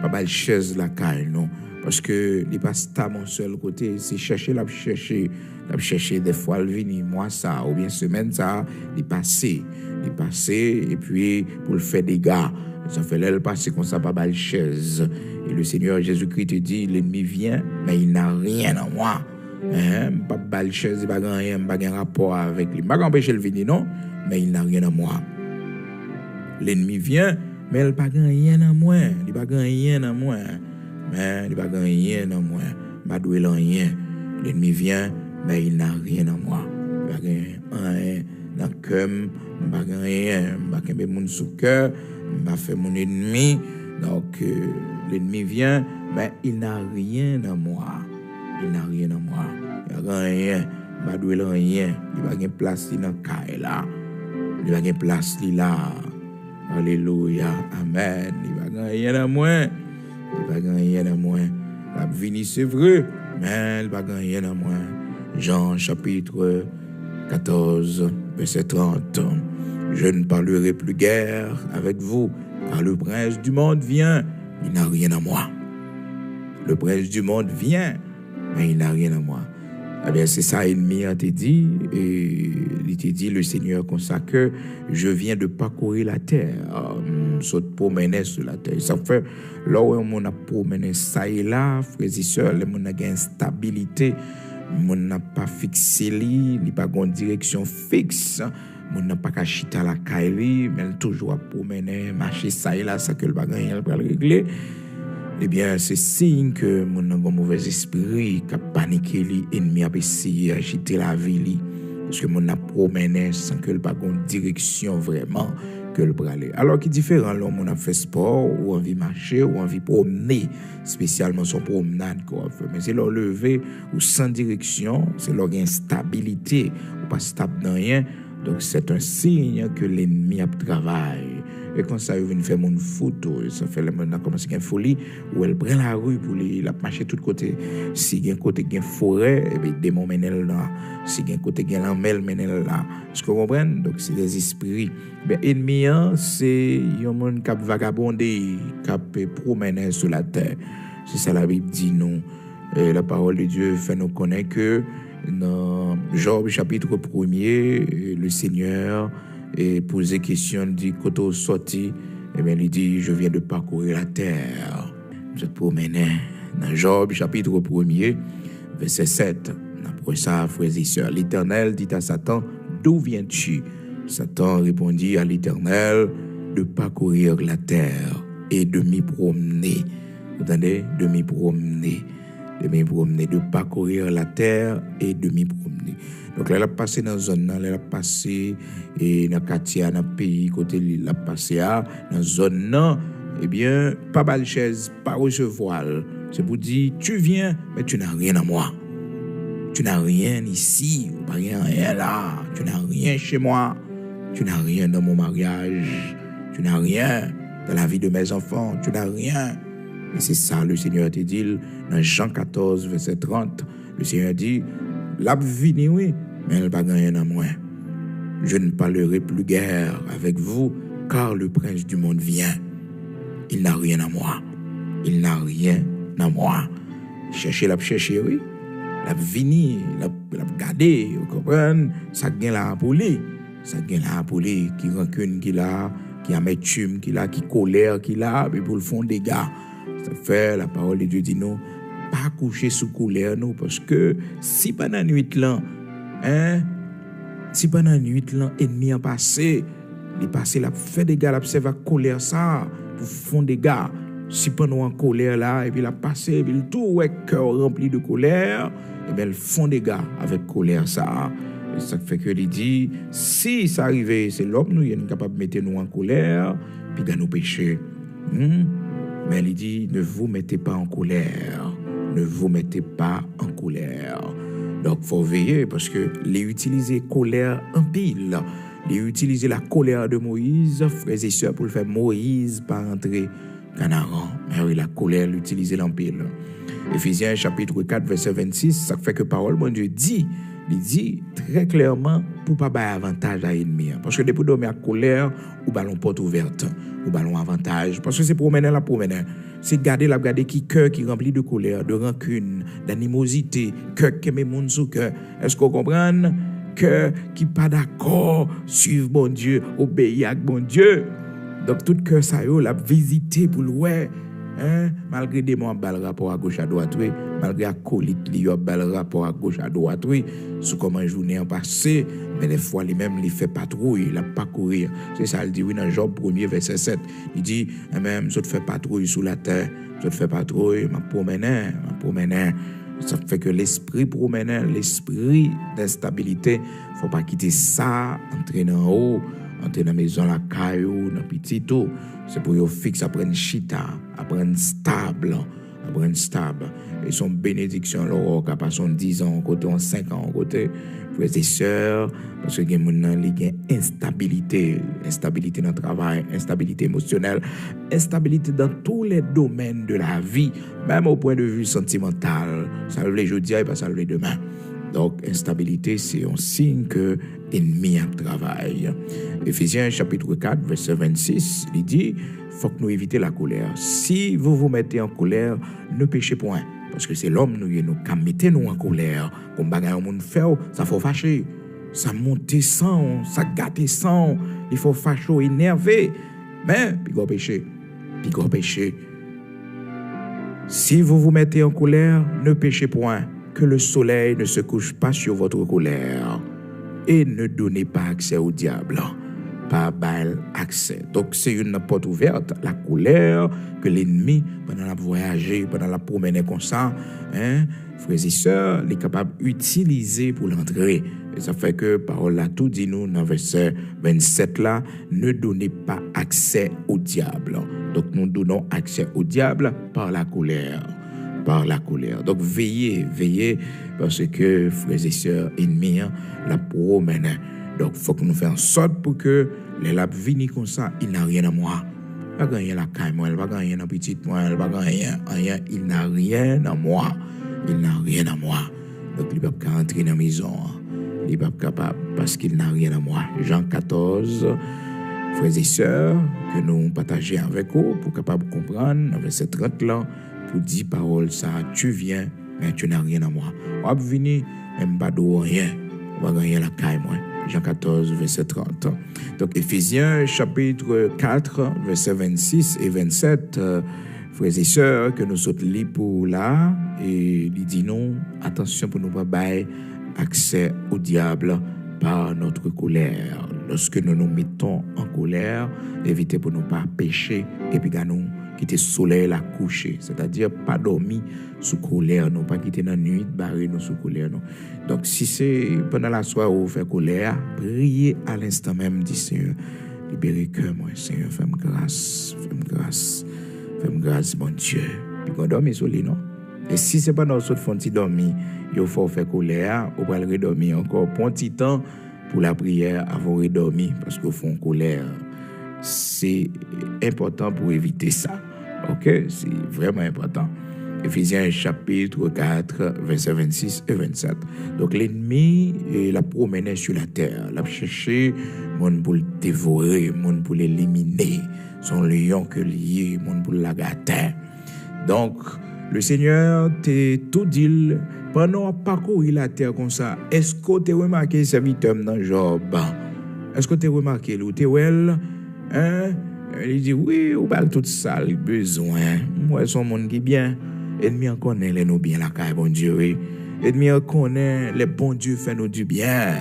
Pas mal chaise la caille, non. Parce que il passe à mon seul côté, c'est chercher, l'a chercher des fois, il vient, moi ça, ou bien semaine ça, il passe, et puis pour le faire des gars, ça fait là, il passe comme ça, pas mal chaise. Et le Seigneur Jésus-Christ te dit, l'ennemi vient, mais il n'a rien en moi. Pas balle chaise, pas rien, pas un rapport avec lui. Pas empêcher le venir, non, mais il n'a rien en moi. L'ennemi vient, mais il n'a pas rien en moi. Il n'a pas rien en moi. Mais il n'a pas rien en moi. Pas doué rien. L'ennemi vient, mais il n'a rien en moi. Il n'a rien dans le cœur, pas rien. Pas qu'un monde sous cœur, pas fait mon ennemi. Donc l'ennemi vient, mais il n'a rien en moi. Il n'a rien en moi. Il n'a rien. Il n'a rien. Il n'a pas de place dans le cas là. il va gagner place là. Alléluia, amen. Il va gagner dans moins. Il va gagner dans moins. La vie c'est vrai, mais il va gagner dans moins. Jean chapitre 14, verset 30. Je ne parlerai plus guère avec vous, car le prince du monde vient, il n'a rien à moi. Le prince du monde vient, mais il n'a rien à moi. Eh bien, c'est ça, ennemi a été dit, et il t'a dit, le Seigneur, comme ça, que je viens de parcourir la terre, saute promener sur la terre. Ça fait, là où on a promené ça et là, frères et sœurs, on a une instabilité, on n'a pas fixé, il n'y a pas une direction fixe, on n'a pas qu'à chiter la caille, mais toujours à promener, marcher ça et là, ça que le bagage, il va le régler. Eh bien, c'est signe que mon a un mauvais esprit qui a paniqué l'ennemi a essayé d'agiter la vie parce que mon a promené sans que le pas une direction vraiment que le bralé. Alors qui différent là on a fait sport ou envie marcher ou envie promener, spécialement son promenade qu'on fait. Mais c'est leur lever ou sans direction, c'est leur instabilité ou pas stable dans rien. Donc c'est un signe que l'ennemi a travaillé. Et quand ça vient faire mon photo, ça fait le monde a commencé une folie où elle prend la rue pour la marcher tout côté. Si il y a un côté qui forêt, et bien démon menel là. Si il y a un côté qui l'amel menel là. Est-ce que vous comprenez? Donc c'est des esprits. Ben ennemi c'est un monde qui vagabondé, qui promener sur la terre. C'est ça la Bible dit nous. Et la parole de Dieu fait nous connaître que dans Job chapitre 1er, le Seigneur et poser question, dit quand on sorti, et bien il dit je viens de parcourir la terre. Je te promène dans Job chapitre 1er, verset 7. Après ça, frères et sœurs, l'Éternel dit à Satan, d'où viens-tu? Satan répondit à l'Éternel de parcourir la terre et de m'y promener. Vous entendez? De m'y promener. De parcourir la terre et de m'y promener. Donc là, elle a passé dans la zone, elle a passé dans le quartier, dans le pays, côté l'île, elle a passé dans la zone, eh bien, pas mal chaise, pas recevoir. C'est pour dire, tu viens, mais tu n'as rien à moi. Tu n'as rien ici, pas rien là. Tu n'as rien chez moi. Tu n'as rien dans mon mariage. Tu n'as rien dans la vie de mes enfants. Tu n'as rien. Et c'est ça, le Seigneur te dit, dans Jean 14, verset 30, le Seigneur dit, la vie, oui, mais elle n'a pas gagné dans moi. Je ne parlerai plus guère avec vous, car le prince du monde vient. Il n'a rien à moi. Il n'a rien à moi. Cherchez, oui. La vie, la garder, vous comprenez? Ça gagne la poulie. Ça gagne la poulie, qui rancune qu'il a, qui amertume qu'il a, qui colère qu'il a, mais pour le fond des gars. Ça fait, la parole de Dieu dit nous, pas coucher sous colère nous, parce que si pendant la nuit là, ennemi a passé, il passé, il a fait des gars, il a observé la colère ça, pour fond des gars. Si pendant en colère là, et puis il a passé, et puis le tout, ouais, cœur rempli de colère, et bien, le fond des gars avec colère ça. Et ça fait que il dit, si ça arrivait, c'est l'homme, nous, il est capable de mettre nous en colère, puis de nous pécher. Mais il dit, ne vous mettez pas en colère. Ne vous mettez pas en colère. Donc, il faut veiller parce que les utiliser colère en pile. Les utiliser la colère de Moïse, frères et sœurs, pour le faire Moïse pas rentrer canaran. Mais oui, la colère, l'utiliser en pile. Éphésiens chapitre 4, verset 26, ça fait que parole, mon Dieu dit, il dit très clairement pour pas avoir avantage à l'ennemi. Parce que depuis dormir à colère, ou ballon porte ouverte, ou ballon avantage. Parce que c'est promener. C'est garder qui cœur qui rempli de colère, de rancune, d'animosité, cœur qui met mon sous cœur. Est-ce qu'on comprend? Cœur qui pas d'accord, suivre bon Dieu, obéir à bon Dieu. Donc tout cœur ça yo la visiter pour le malgré des mots bal rapport à gauche à droite, oui, malgré acolyte li yo bal rapport à gauche à droite, oui, sous comment journée en passé, mais des fois les mêmes les fait patrouille, la pas courir. C'est ça il dit oui dans Job 1er verset 7. Il dit même je te fais patrouille sous la terre, je te fais patrouille, m'a promener. Ça fait que l'esprit promeneur, l'esprit d'instabilité, faut pas quitter ça, entrer en haut, entrer dans la maison, la caillou, dans petit tout. C'est pour yo fixe, apprendre chita, apprendre stable, apprendre stable. Et son bénédiction, l'aura capable son 10 ans, côté en 5 ans, côté, frères et sœurs, parce que il y a instabilité dans le travail, instabilité émotionnelle, instabilité dans tous les domaines de la vie, même au point de vue sentimental. Ça le jeudi et pas ça le demain. Donc, instabilité, c'est un signe que l'ennemi a travail. Éphésiens chapitre 4, verset 26, il dit, faut que nous éviter la colère. Si vous vous mettez en colère, ne péchez point. Parce que c'est l'homme, nous mettez nous en colère. Comme bagaille au monde fait, ça faut fâcher. Ça monte sang, ça gâte sang. Il faut fâcher, énerver. Mais, puis gros péché. Si vous vous mettez en colère, ne péchez point. Que le soleil ne se couche pas sur votre colère. Et ne donnez pas accès au diable. Pas bail accès. Donc, c'est une porte ouverte, la colère que l'ennemi, pendant la voyager, pendant la promener comme ça, frères et sœurs, est capable d'utiliser pour l'entrer. Et ça fait que, parole là, tout dit nous, dans verset 27 là, ne donnez pas accès au diable. Donc, nous donnons accès au diable par la colère. Donc, veillez, parce que, frères et sœurs, ennemis, la promène. Donc, il faut que nous fassions en sorte pour que les labs viennent comme ça, il n'a rien à moi. Il n'a rien à la caille, il n'a rien à petite moi, il n'a rien, il n'a rien à moi. Donc, il ne peut pas entrer dans la maison. Il n'est pas capable parce qu'il n'a rien à moi. Jean 14, frères et sœurs, que nous partageons avec vous pour capable comprendre, dans verset 30 là, pour dire parole ça, tu viens, mais tu n'as rien à moi. On va venir, même pas de rien. On va gagner la caille, moi. Jean 14, verset 30. Donc, Éphésiens, chapitre 4, verset 26 et 27, frères et sœurs, que nous sommes libres pour là, et il dit non, attention pour nous pas bailler accès au diable par notre colère. Lorsque nous nous mettons en colère, évitez pour nous pas pécher, et puis nous quitter le soleil la coucher, c'est-à-dire pas dormir sous colère, non pas quitter dans la nuit, barrer nous sous colère. Non. Donc si c'est pendant la soirée où vous faites colère, priez à l'instant même, dit Seigneur, libérez cœur moi, Seigneur, fais-moi grâce, mon Dieu. Puis qu'on dorme sur lui, non? Et si c'est pas dans notre fond de dormir, il faut faire colère, ou pas le redormir encore pour un petit temps pour la prière avant de redormir, parce qu'au fond colère, c'est important pour éviter ça. Ok? C'est vraiment important. Éphésiens chapitre 4, verset 26 et 27. Donc l'ennemi l'a promené sur la terre, l'a cherché monde pour le dévorer, monde pour l'éliminer, son lion que lié, monde pour la gâter. Donc le Seigneur t'a tout dit pendant parcourir la terre comme ça. Est-ce que tu as remarqué serviteur dans Job? Est-ce que tu as remarqué ou tu il dit oui, ou pas tout ça, le besoin. Moi, son monde qui bien. Ennemi en connaît les nous bien la caille, bon Dieu. Ennemi en connaît les bons Dieu fait nous du bien.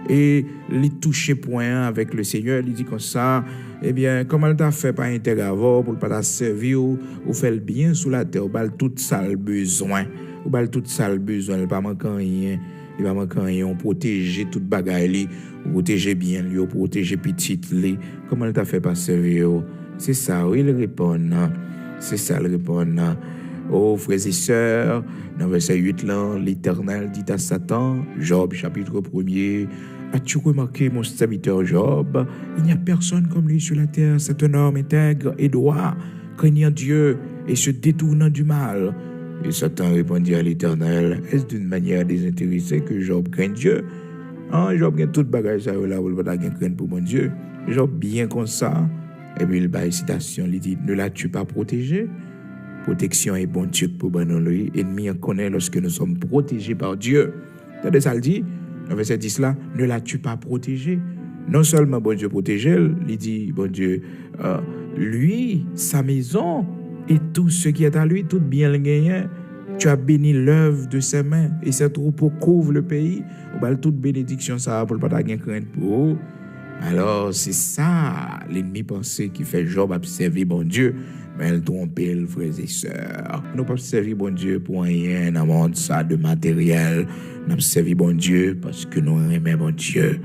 Et les toucher point avec le Seigneur, il dit comme ça, eh bien, comment il t'a fait par intergavor pour pas servir ou faire le bien sous la terre, ou pas tout ça le besoin. Ou pas tout ça le besoin, il pas manquer rien. Il va manquer rien, on protéger toute bagaille, on protéger bien lui, on protéger petite lui. Comment il t'a fait par servir? C'est ça, il répond. C'est ça, il répond. Oh, frères et sœurs, dans verset 8 là, l'Éternel dit à Satan, Job chapitre 1er, as-tu remarqué mon serviteur Job? Il n'y a personne comme lui sur la terre, c'est un homme intègre et droit, craignant Dieu et se détournant du mal. Et Satan répondit à l'Éternel, est-ce d'une manière désintéressée que Job craint Dieu? Job gagne toute bagage ça là, il va craindre pour mon Dieu. Job bien comme ça. Et puis il va une citation, il dit, ne l'as-tu pas protégé? Protection est bon Dieu pour bon lui. Ennemi en connaît lorsque nous sommes protégés par Dieu. Attendez ça le dit, dans verset 10 là, ne l'as-tu pas protégé? Non seulement bon Dieu protégé, il dit, bon Dieu, lui, sa maison, et tout ce qui est à lui, tout bien le gagné. Tu as béni l'œuvre de ses mains, et ses troupeaux couvrent le pays. Ou bien toute bénédiction, ça pour le pas de crainte pour. Alors, c'est ça, l'ennemi pensait qui fait Job observer bon Dieu, mais elle trompe, frères et sœurs. Nous pas servir bon Dieu pour rien dans le monde ça de matériel. Nous servir bon Dieu parce que nous aimons bon Dieu.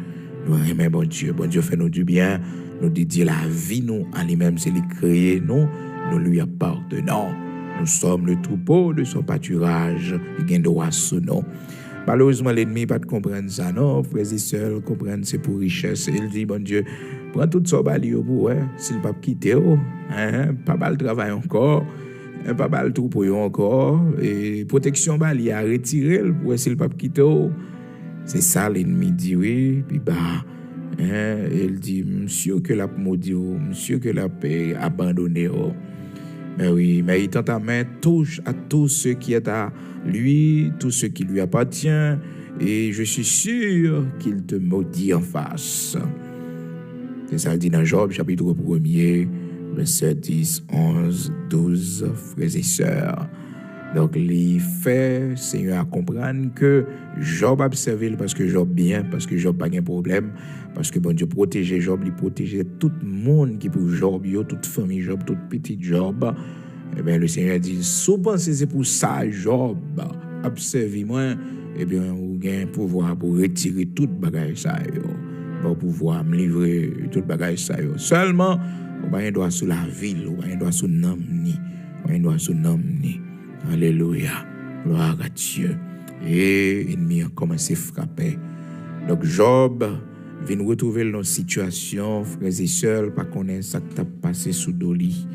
Nous aimons bon Dieu. Bon Dieu fait nous du bien. Nous dit la vie, nous, en lui-même, c'est lui créer, nous lui appartenons. Nous sommes le troupeau de son pâturage. Il gagne droit sous nous. Malheureusement, l'ennemi pas de comprendre ça, non. Frères et sœurs, comprendre c'est pour richesse. Il dit, bon Dieu, prends tout ça bali pour, s'il pas quitter, pas mal travail encore, pas mal troupeau encore, et protection bali à retirer, pour s'il pas quitter. C'est ça, l'ennemi dit, oui, puis il dit, monsieur que la maudit, monsieur que la paix abandonné. Mais oui, mais il tend ta main touche à tout ce qui est à lui, tout ce qui lui appartient, et je suis sûr qu'il te maudit en face. C'est ça, il dit dans Job, chapitre 1er, verset 10, 11, 12, frères et sœurs. Donc, il fait, Seigneur, à comprendre que Job a observé parce que Job bien, parce que Job pas de problème, parce que bon Dieu protégeait Job, il protégeait tout le monde qui pour Job, toute famille Job, toute petite Job. Eh bien, le Seigneur dit, souvent c'est pour ça, Job, observez-moi, eh bien, vous avez pouvoir pour retirer toute bagage ça, pour pouvoir me livrer toute bagage ça. Seulement, on va droit sur la ville, on va droit sur Namni, on va droit sur Namni. Alléluia, gloire à Dieu. Et l'ennemi a commencé à frapper. Donc, Job vient retrouver dans situation, frères et sœurs, pas connaître ça qui t'a passé sous Doli.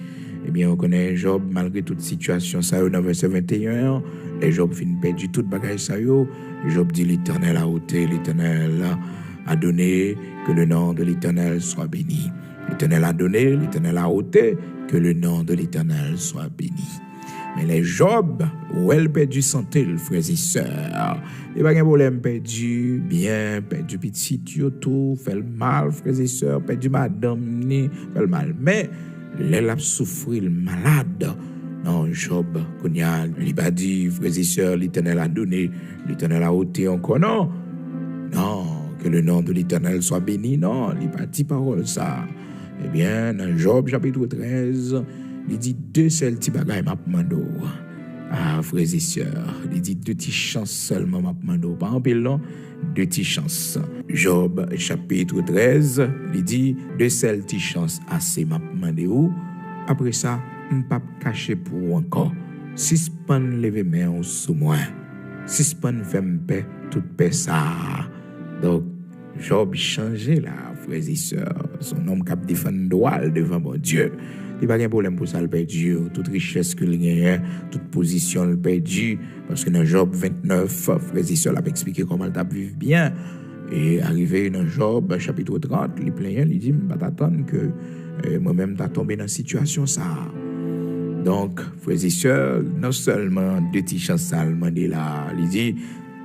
Eh bien, on connaît Job, malgré toute situation, ça y est, dans verset 21, et Job finit perdu toute bagage, ça y est. Job dit, l'Éternel a ôté, l'Éternel a donné, que le nom de l'Éternel soit béni. L'Éternel a donné, l'Éternel a ôté, que le nom de l'Éternel soit béni. Mais les Job, où elle perdu santé, frères et sœurs, il n'y a pas de problème, perdu bien, perdu petit, tout, fait le mal, frères et sœurs, perdu madame, fait le mal. Mais, elle a souffert le malade. Non, Job, qu'on y a, il pas dit, frères et sœurs, l'Éternel a donné, l'Éternel a ôté encore, non. Non, que le nom de l'Éternel soit béni, non, il pas dit parole ça. Eh bien, dans Job, chapitre 13, il dit deux seuls petits bagages m'a demandé. Ah, frères et sœurs, il dit deux petites chances seulement m'a demandé. Pas en pile, non, deux petites chances. Job, chapitre 13, il dit deux seuls petites chances assez m'a demandé. Après ça, on pas cacher pour encore. Si ce pas lever main sous moi, si ce pas faire paix, toute paix ça. Donc, Job changé là, frères et sœurs. Son homme qui défend droit devant mon Dieu. Il n'y a pas de problème pour ça, le perdu. Toute richesse qu'il gagne, toute position, le perdu. Parce que dans Job 29, frères et sœurs, il a expliqué comment il vivre bien. Et arrivé dans Job, chapitre 30, il plaint, il dit, je ne vais pas t'attendre que moi-même, tu tombé dans une situation ça. Donc, frères et sœurs, non seulement deux petits chances seulement là, il dit,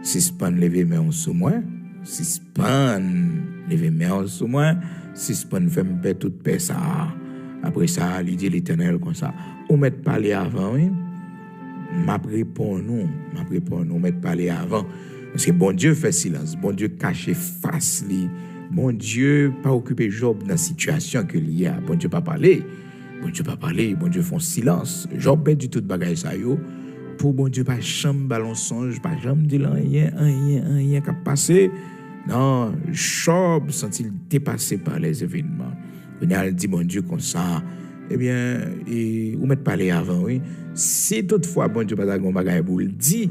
si ce pas lever main sous moi, si ce pas lever main sous moi, si ce pas faire me paix toute paix ça. Après ça, il dit l'Éternel comme ça. On m'a parlé avant, oui. M'a répondu, m'a parlé avant. Parce que bon Dieu fait silence, bon Dieu cache face li. Bon Dieu pas occupé Job dans la situation qu'il y a. Bon Dieu pas parlé. Bon Dieu pas parlé, bon Dieu font silence. Job perdu toute bagaille ça yo. Pour bon Dieu pas chambre ballon songe, pas jamais dit rien qui a passé. Non, Job sent-il dépassé par les événements. On a dit, bon Dieu, comme ça, eh bien, vous m'êtes parlé avant, oui. Si toutefois, bon Dieu, pas d'accord, bagaille pour le dire,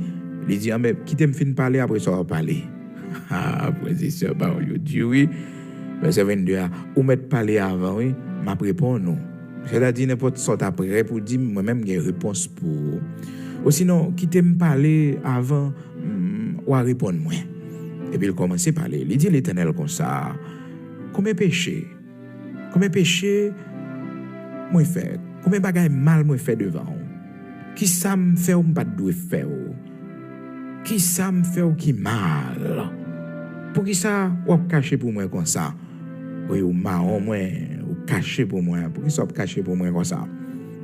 il dit, ah, mais quittez me fin parler, après ça, on va parler. Après, c'est ça, bah, on dit, oui. Verset 22, vous m'êtes parlé avant, oui, m'a répondu non. C'est-à-dire, n'importe sorte après, pour dire, moi-même, j'ai une réponse pour. Ou sinon, quittez me parler avant, ou à répondre moi. Et puis, il commence à parler. Il dit, l'Éternel, comme ça, combien péché? Combien péché moi fait? Combien bagaille mal moi fait devant? Qui ça me fait ou pas de faire? Qui ça me fait ou qui mal? Pour qui ça ou caché pour moi comme ça? Oui, ou marron moi ou caché pour moi. Pour qui ça caché pour moi comme ça?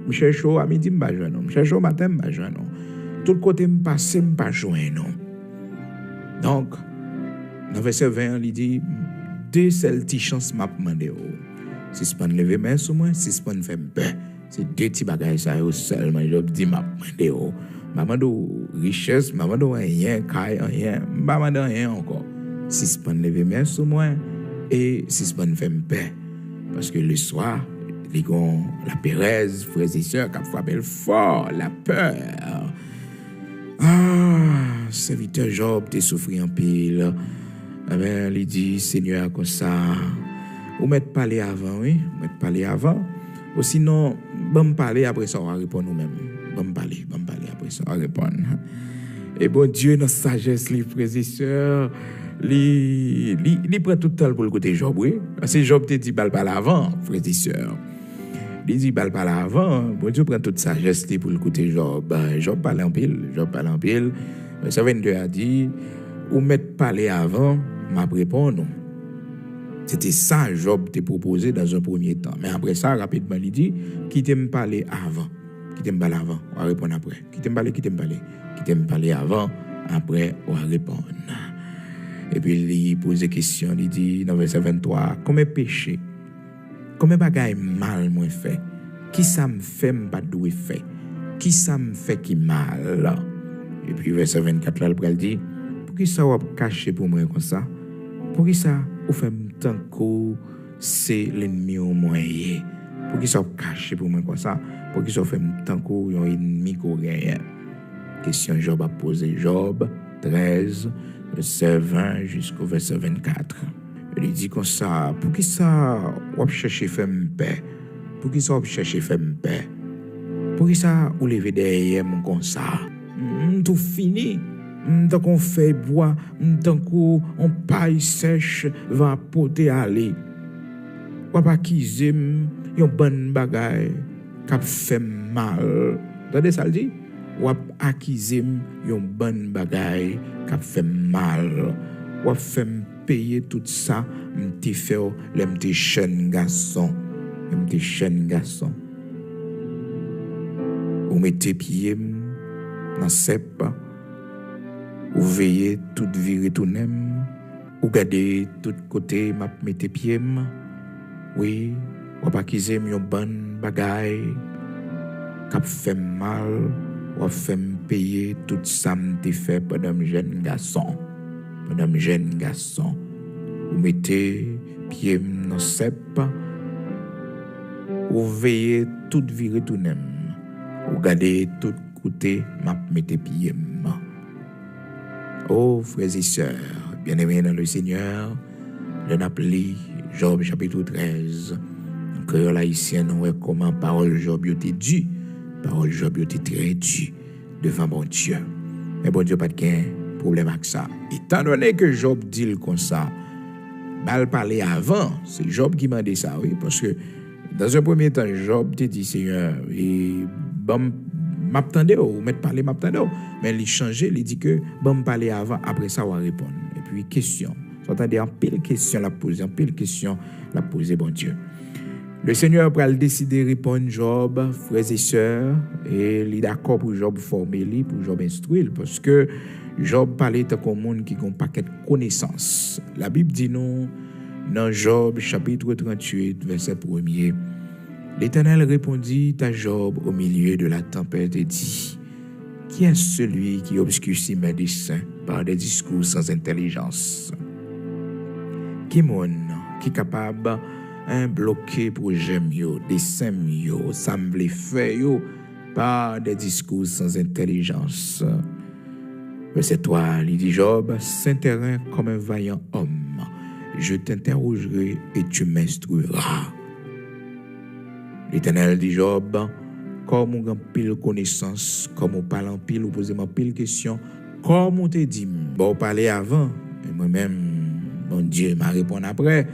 Je cherche à midi m'pa joindre, je cherche au matin m'pa joindre. Tout côté m'passer m'pa joindre. Donc dans verset 20 il dit deux seules petites chances m'a demandé. Si ce pas lever main sur moi, si ce pas faire peur, c'est deux petits bagages ça seulement je dis m'a demandé. M'a demandé richesse, m'a demandé rien, rien, m'a demandé rien encore. Si ce pas lever main sur moi et si ce pas faire peur parce que le soir Les gon la Pérez, frères et sœurs, qui a frappé fort, la peur. Ah, serviteur Job, t'es souffert en pile. Eh bien, il dit, Seigneur, comme ça, ou mettre parler avant, oui, ou mettre parler avant. Ou sinon, bon parler après ça, on va répondre nous-mêmes. Bon parler après ça, on va répondre. Et bon Dieu, dans sa sagesse, les frères et sœurs, il prend tout le temps pour le côté Job, oui. C'est Job qui dit, balle par l'avant, frères et sœurs. Il dit, balle par l'avant. Bon Dieu prend toute sagesse pour le côté Job. Job parle en pile. Verset 22 a dit, ou mettre parler avant, m'a répondu. C'était ça, Job t'a proposé dans un premier temps. Mais après ça, rapidement, il dit, qui t'aime parler avant. Qui t'aime parler avant, on va répondre après. Qui t'aime parler avant, après, on va répondre. Et puis, il pose des questions, il dit, dans verset 23, combien péché, combien bagaille mal moi fait, qui ça me fait, m'pas doué fait, qui ça me fait qui mal. Et puis, verset 24, là, il dit, pour qui ça va cacher pour moi comme ça? Pour qui ça, ou fait tant que c'est l'ennemi au moyen? Pour qui ça caché pour moi comme ça? Pour qui ça fait tant que yon ennemi qu'on gagne? Question Job a posé. Job 13, verset 20 jusqu'au verset 24. Il dit comme ça, pour qui ça ou chercher faire paix? Pour qui ça ou chercher faire paix? Pour qui ça ou lever derrière mon comme ça? Tout fini. Tant qu'on fait bois, tant qu'on paille sèche va porter aller. Ou pas qu'ils yon bonne bagaille qui fait mal. Attendez ça le dit? Ou acquise yon bonne bagaille qui fait mal. Ou fait payer tout ça, m'ti fait le m'ti jeune garçon. Ou mettez pied dans cep. Ou veillez tout viré tout nem, ou gardez tout côté m'a mettez pied. Oui, ou pas qu'ils aiment yon bonne bagaille, cap fait mal, ou fait payer tout ça m'te fait pendant jeune garçon. Ou mettez pied dans cep, ou veillez tout viré tout nem, ou gardez tout côté m'a mettez pied. Oh, frères et sœurs, bien-aimés dans le Seigneur, le appelé Job chapitre 13. En créole haïtien, nous voyons comment parole Job était due. Parole Job était très due devant bon Dieu. Mais bon Dieu, pas de problème avec ça. Étant donné que Job dit comme ça, mal parler avant, c'est Job qui m'a dit ça, oui, parce que dans un premier temps, Job te dit, Seigneur, et bon, m'attendais ou mettre parler m'attendais, mais il changé, il dit que bon me parler avant, après ça on va répondre. Et puis question, s'entendez en pile question la poser, bon Dieu. Le Seigneur va décider de répondre Job, frères et sœurs, et il est d'accord pour Job former lui, pour Job instruire, parce que Job parlait tant qu'un monde qui a un paquet de connaissances. La Bible dit nous dans Job chapitre 38 verset 1er. L'Éternel répondit à Job au milieu de la tempête et dit, qui est celui qui obscurcit mes desseins par des discours sans intelligence? Qui est capable de bloquer projet mio, dessein mio, semble faire par des discours sans intelligence? Verset 3, il dit Job, s'intéresse comme un vaillant homme, je t'interrogerai et tu m'instruiras. L'Éternel dit Job, comme on a pile connaissance, comme on parle en pile, ou pose pile question, comme on te dit, bon, parler avant, et moi-même, mon Dieu m'a répondu après,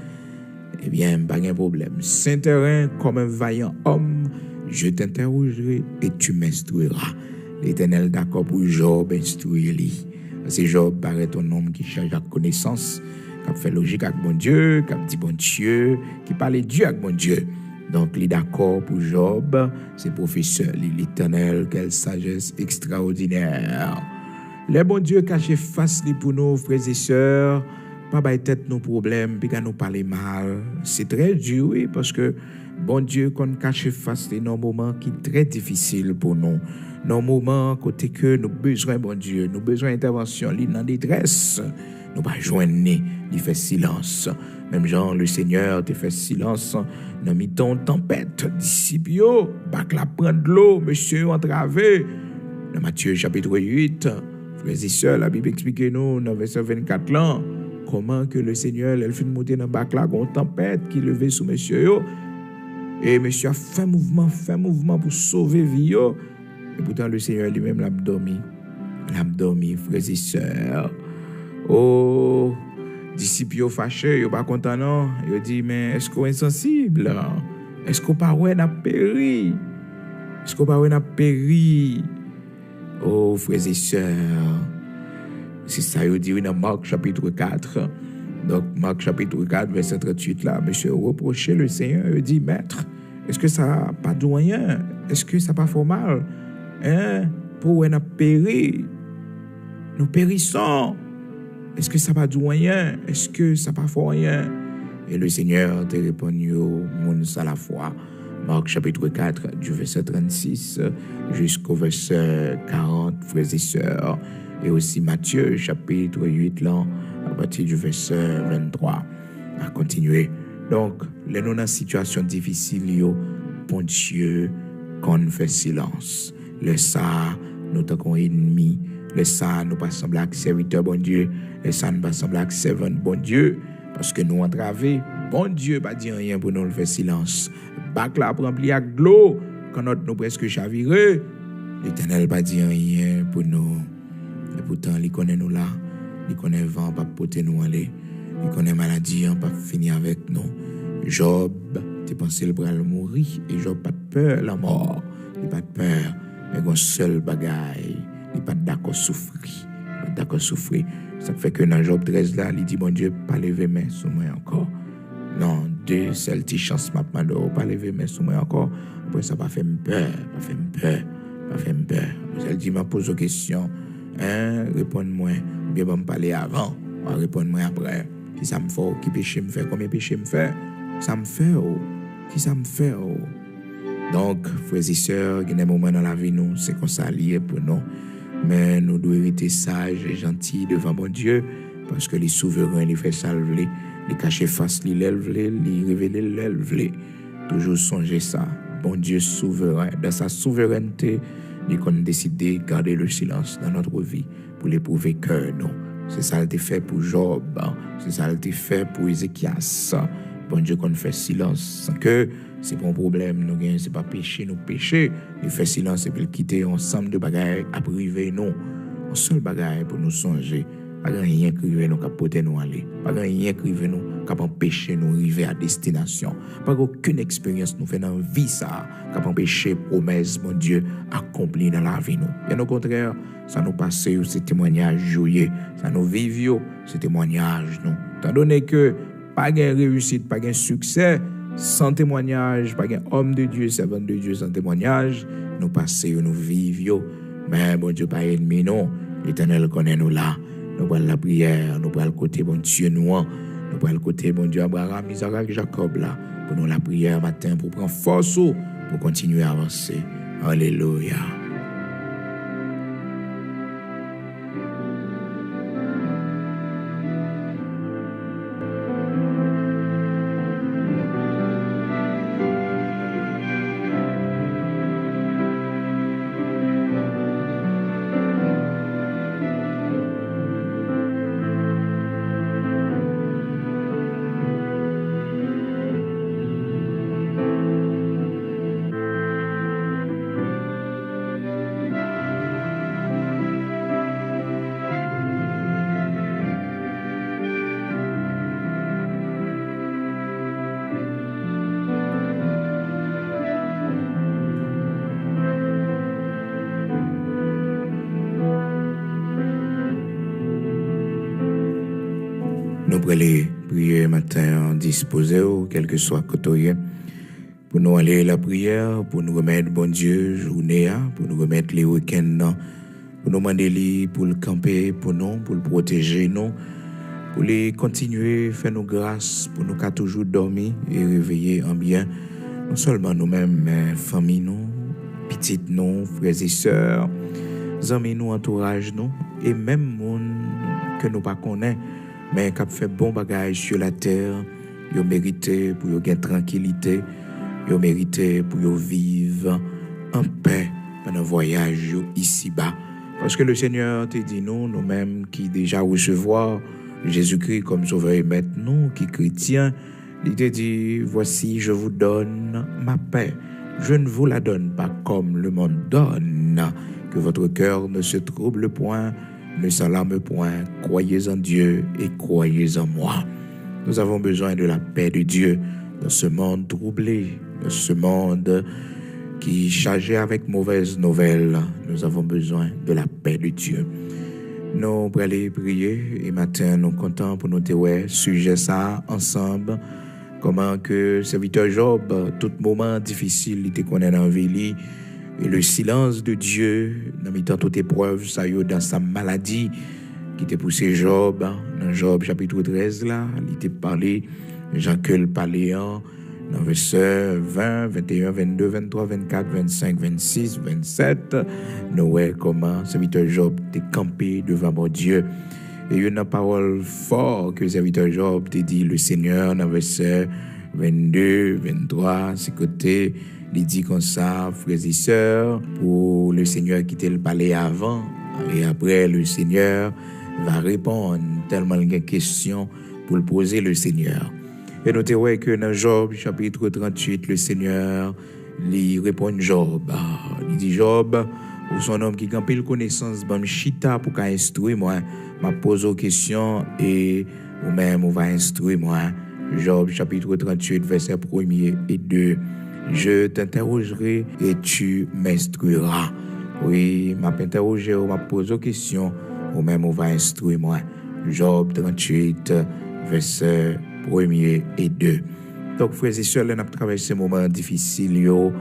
eh bien, pas de problème. Saint-Terrain, comme un vaillant homme, je t'interrogerai et tu m'instruiras. L'Éternel d'accord pour Job instruire lui. C'est Job paraît un homme qui cherche la connaissance, qui fait logique avec mon Dieu, qui dit bon Dieu, qui parle Dieu avec mon Dieu. Donc, il est d'accord pour Job, c'est professeur, l'Éternel, quelle sagesse extraordinaire. Le bon Dieu cache face pour nous, frères et sœurs, pas bailler tête nos problèmes, puis qu'à nous parler mal. C'est très dur, oui, parce que bon Dieu, qu'on cache face dans moments qui sont très difficiles pour nous. Dans moments côté que nous besoin, bon Dieu, nous besoin d'intervention, dans détresse. nous pas joindre, il fait silence. Même genre, le Seigneur te fait silence dans mi-temps tempête, disciples, bac la prendre de l'eau, monsieur entravé. Dans Matthieu chapitre 8, frères et sœurs, la Bible explique nous dans verset 24 là, comment que le Seigneur, elle fait monter dans bac là, une tempête qui levait sous monsieur yo. Et monsieur a fait mouvement pour sauver vie yo. Et pourtant le Seigneur lui-même l'a dormi, frères et sœurs. Oh, disciples fâchés, yo pas content non. Yo dit mais est-ce qu'on est insensible? Est-ce qu'on pas ouais n'a péri? Oh, frères et sœurs. C'est ça yo dit dans Marc chapitre 4. Donc Marc chapitre 4 verset 38 là, monsieur reprochait le Seigneur, il dit maître, est-ce que ça pas de rien? Est-ce que ça pas formal? Pour on a péri. Nous périssons. Est-ce que ça va du rien? Est-ce que ça va faire rien? Et le Seigneur te répond, moun à la foi. Marc chapitre 4, du verset 36 jusqu'au verset 40, frères et sœurs. Et aussi Matthieu chapitre 8, là, à partir du verset 23. À continuer. Donc, les nous dans situation difficile, bon Dieu, qu'on fait silence. Le ça, nous t'avons ennemi. Le ça, nous pas sembler à serviteur, bon Dieu. Le ça, nous pas sembler à servant, bon Dieu. Parce que nous entravés, bon Dieu, pas dire rien pour nous le faire silence. Bac là, rempli avec de l'eau, quand nous presque chaviré. L'Éternel pas dire rien pour nous. Et pourtant, il connaît nous là. Il connaît le vent, pas porter nous aller. Il connaît maladie, pas finir avec nous. Job, tu pensais le bras mourir. Et Job, pas de peur, la mort. Il pas de peur. Mais un seul bagaille. Il pas d'accord souffrir. Ça fait que dans Job 13 là, il dit, bon Dieu, pas lever main sur moi encore. Non, deux seules petites chances maintenant, pas lever main sur moi encore. Après ça, pas fait peur. Elle dit, m'a pose aux questions. Réponds-moi. Bien, me parler avant. Réponds-moi après. Qui ça me fait? Qui péché me fait? Combien péché me fait? Ça me fait, Qui ça me fait, Donc, frères et sœurs, il y a des moments dans la vie, nous, c'est qu'on s'allie pour nous. Mais nous devons rester sages et gentils devant mon Dieu, parce que les souverains, ils font ça, les cacher face, les lèvent, les révéler, les lèvent. Toujours songer ça. Bon Dieu souverain, dans sa souveraineté, il a décidé de garder le silence dans notre vie pour l'éprouver que non. C'est ça qu'il a fait pour Job, c'est ça qu'il a fait pour Ézéchias. Bon Dieu qu'on fait silence sans que c'est pas un problème, nous gagnons, c'est pas péché, nous péché. Il fait silence et puis il quitter ensemble de bagailles à priver nous. Un seul bagaille pour nous songer. Pas rien qui rive nous capoter nous aller. Pas rien qui rive nous cap empêcher nous arriver à destination. Pas aucune expérience nous fait dans vie ça cap empêcher promesse mon Dieu accomplie dans la vie nous. Bien au contraire, ça nous passe ces témoignages joyeux, ça nous vivons ces témoignages nous. Étant donné que pas de réussite, pas de succès sans témoignage, pas de homme de Dieu, servant de Dieu sans témoignage, nous passons, nous vivons. Mais bon Dieu pas ennemi non. L'Éternel connaît nous là. Nous prenons la prière, nous prenons le côté bon Dieu nous, nous prenons le côté bon Dieu Abraham, Isaac, Jacob là, pour nous la prière matin, pour prendre force, pour continuer à avancer. Alléluia. Nous prenons les prières matin disposées, quel que soit côté, pour nous aller la prière, pour nous remettre bon Dieu journée, pour nous remettre les week-ends, pour nous demander pour le camper, pour nous, pour le protéger, nous, pour les continuer, faire nos grâces, pour nous qu'à toujours dormir et réveiller en bien, non seulement nous-mêmes, mais famille, nous, petites, nous, frères et sœurs, amis, nous, entourage, nous, et même monde que nous pas connaissons. mais qui fait bon bagage sur la terre, ils mérité pour yo gain tranquillité, ils mérité pour yo vivre en paix pendant voyage ici-bas. Parce que le Seigneur te dit nous-mêmes qui déjà recevoir Jésus-Christ comme sauveur et maître, nous qui chrétiens, il te dit, voici, je vous donne ma paix. Je ne vous la donne pas comme le monde donne. Que votre cœur ne se trouble point, ne s'alarme point. Croyez en Dieu et croyez en moi. Nous avons besoin de la paix de Dieu dans ce monde troublé, dans ce monde qui est chargé avec mauvaises nouvelles. Nous avons besoin de la paix de Dieu. Nous allons aller prier et matin nous comptons pour nous dire sujet ça ensemble. Comment que serviteur Job, tout moment difficile, il était connaît dans la vie, et le silence de Dieu, dans mi-temps toute épreuve, ça y est dans sa maladie, qui était poussé Job, dans Job chapitre 13 là, il était parlé, Jean que le paléant, dans verset 20, 21, 22, 23, 24, 25, 26, 27, nous voyons comment serviteur Job était campé devant mon Dieu. Et il y a une parole forte que le serviteur Job te dit, le Seigneur, dans verset 22, 23, c'est côté, il dit comme ça, frères et sœurs, pour le Seigneur qui t'a parlé avant, et après le Seigneur va répondre tellement il y a une question pour le poser le Seigneur. Et notez ouais que dans Job, chapitre 38, le Seigneur lui répond Job. Il dit Job, ou son homme qui a pile connaissance, bon chita pour qu'à instruire moi, m'a posé aux questions et ou même on va instruire moi. Job chapitre 38 verset 1er et 2. Je t'interrogerai et tu m'instruiras. Oui, m'a interrogé ou m'a posé aux questions ou même on va instruire moi. Job 38 verset 1er et 2. Donc frères et sœurs, on a traversé un moment difficile yo.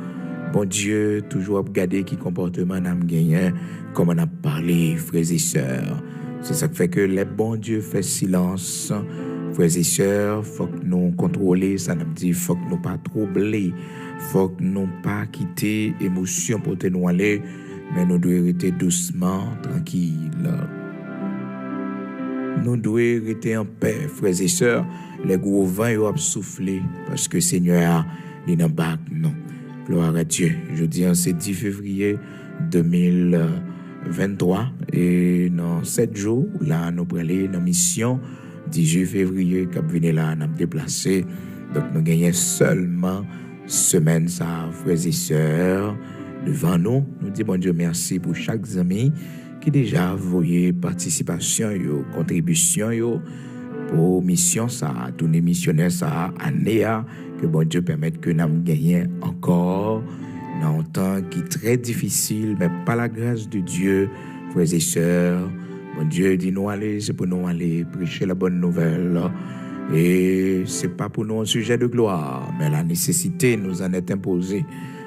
Bon Dieu, toujours regarder qui comportement n'a gagné, comme on a parlé, frères et sœurs. C'est ça qui fait que les bons Dieu fait silence. Frères et sœurs, faut que nous contrôler, ça nous dit, faut que nous pas troubler, faut que nous pas quitter émotion pour te nous aller, mais nous devons rester doucement, tranquille. Nous devons rester en paix, frères et sœurs. Les gros vents ils ont soufflé parce que Seigneur, il n'a pas non. Gloire à Dieu. Je dis c'est 10 février 2023 et dans 7 jours, là, nous allons aller dans la mission 18 février, qui venir là, nous déplacé. Donc, nous gagnons seulement semaine, ça, frères et sœurs, devant nous. Nous disons, bon Dieu, merci pour chaque ami qui déjà voyait participation, contribution, pour mission, ça, tous les missionnaires, ça, année, que bon Dieu permette que nous gagnions encore dans un temps qui est très difficile, mais par la grâce de Dieu, frères et sœurs, bon Dieu dit nous aller, c'est pour nous aller prêcher la bonne nouvelle. Et c'est pas pour nous un sujet de gloire, mais la nécessité nous en est imposée.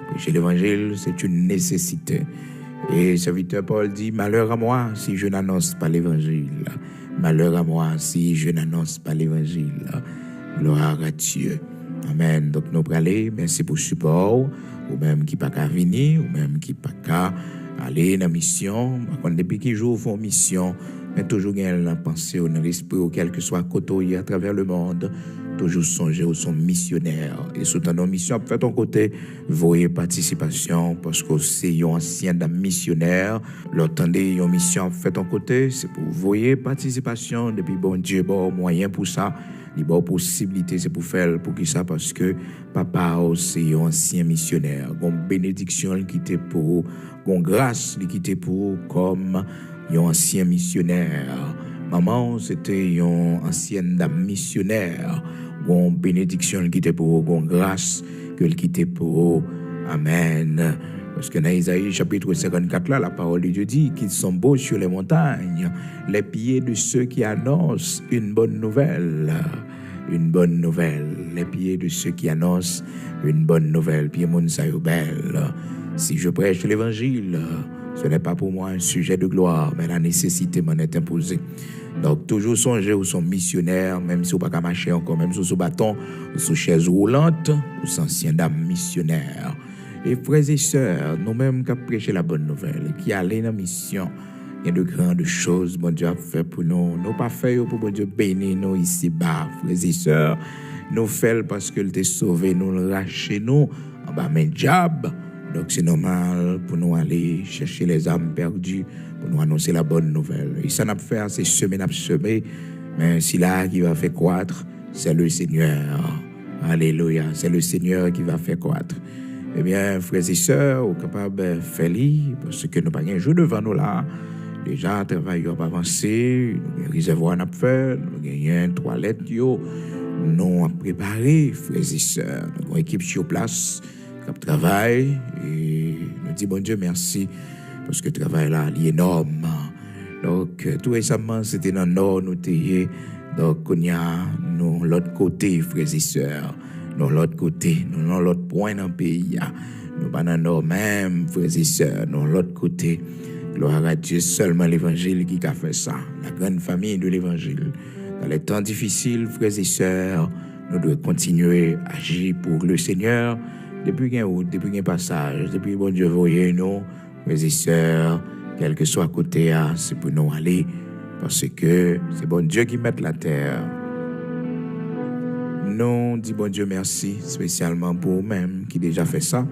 Prêcher l'évangile, c'est une nécessité. Et serviteur Paul dit, malheur à moi si je n'annonce pas l'évangile. Malheur à moi si je n'annonce pas l'évangile. Gloire à Dieu. Amen. Donc nous allons, merci pour le support, ou même qui pas qu'à venir, ou même qui pas qu'à aller dans la mission. Depuis qu'ils jouent font mission, mais toujours gagner la pensée dans l'esprit, quel que soit côté à travers le monde, toujours songer aux son missionnaires. Et sous ton mission, fait ton côté, voyez participation, parce que c'est un ancien missionnaire. L'entendez, une mission, fait ton côté, c'est pour voyez participation, depuis bon Dieu, bon moyen pour ça. Les bonnes possibilités, c'est pour faire, pour qui ça, parce que papa, c'est un ancien missionnaire. Une bénédiction qui était pour, une grâce qui était pour, comme un ancien missionnaire. Maman, c'était une ancienne dame missionnaire. Une bénédiction qui était pour, une grâce qui était pour. Amen. Parce que dans Isaïe chapitre 54, là, la parole de Dieu dit qu'ils sont beaux sur les montagnes, les pieds de ceux qui annoncent une bonne nouvelle. Une bonne nouvelle. Les pieds de ceux qui annoncent une bonne nouvelle. Pieds moun sa yo belle. Si je prêche l'évangile, ce n'est pas pour moi un sujet de gloire, mais la nécessité m'en est imposée. Donc, toujours songer ou son missionnaire, même si vous n'avez pas marcher encore, même si vous bâton, ou sous chaise roulante, ou sans ancien dame missionnaire. Et frères et sœurs, nous-mêmes qui prêchons la bonne nouvelle, qui allons dans la mission, Il y a de grandes choses, bon Dieu a fait pour nous. Nous pas fait pour bon Dieu bénir nous ici-bas, frères et sœurs. Nous fait parce qu'il t'a sauvé, nous le racheté nous en bas mais diable. Donc c'est normal pour nous aller chercher les âmes perdues, pour nous annoncer la bonne nouvelle. Et ça n'a pas fait, c'est semer, mais si là qui va faire croître, c'est le Seigneur. Alléluia, c'est le Seigneur qui va faire croître. Eh bien, frères et sœurs, vous êtes capables de faire parce que nous n'avons pas un jour devant nous là. Déjà, le travail a avancé, nous avons un réservoir à faire, nous avons une toilette, nous avons préparé, frères et sœurs. Nous avons une équipe sur place qui travaille et nous disons, bon Dieu, merci parce que le travail là est énorme. Donc, tout récemment, c'était dans le nord, nous étions. Donc, on y a nous l'autre côté, frères et sœurs. Nous l'autre côté, nous dans l'autre point dans le pays. Nous pas dans le nord même, frères et sœurs. Nous l'autre côté. Gloire à Dieu, seulement l'évangile qui a fait ça. La grande famille de l'évangile. Dans les temps difficiles, frères et sœurs, nous devons continuer à agir pour le Seigneur. Depuis qu'un passage, depuis bon Dieu voyez nous, frères et sœurs, quel que soit côté, c'est pour nous aller. Parce que c'est bon Dieu qui met la terre. Nous disons bon Dieu merci, spécialement pour vous-même qui déjà fait ça,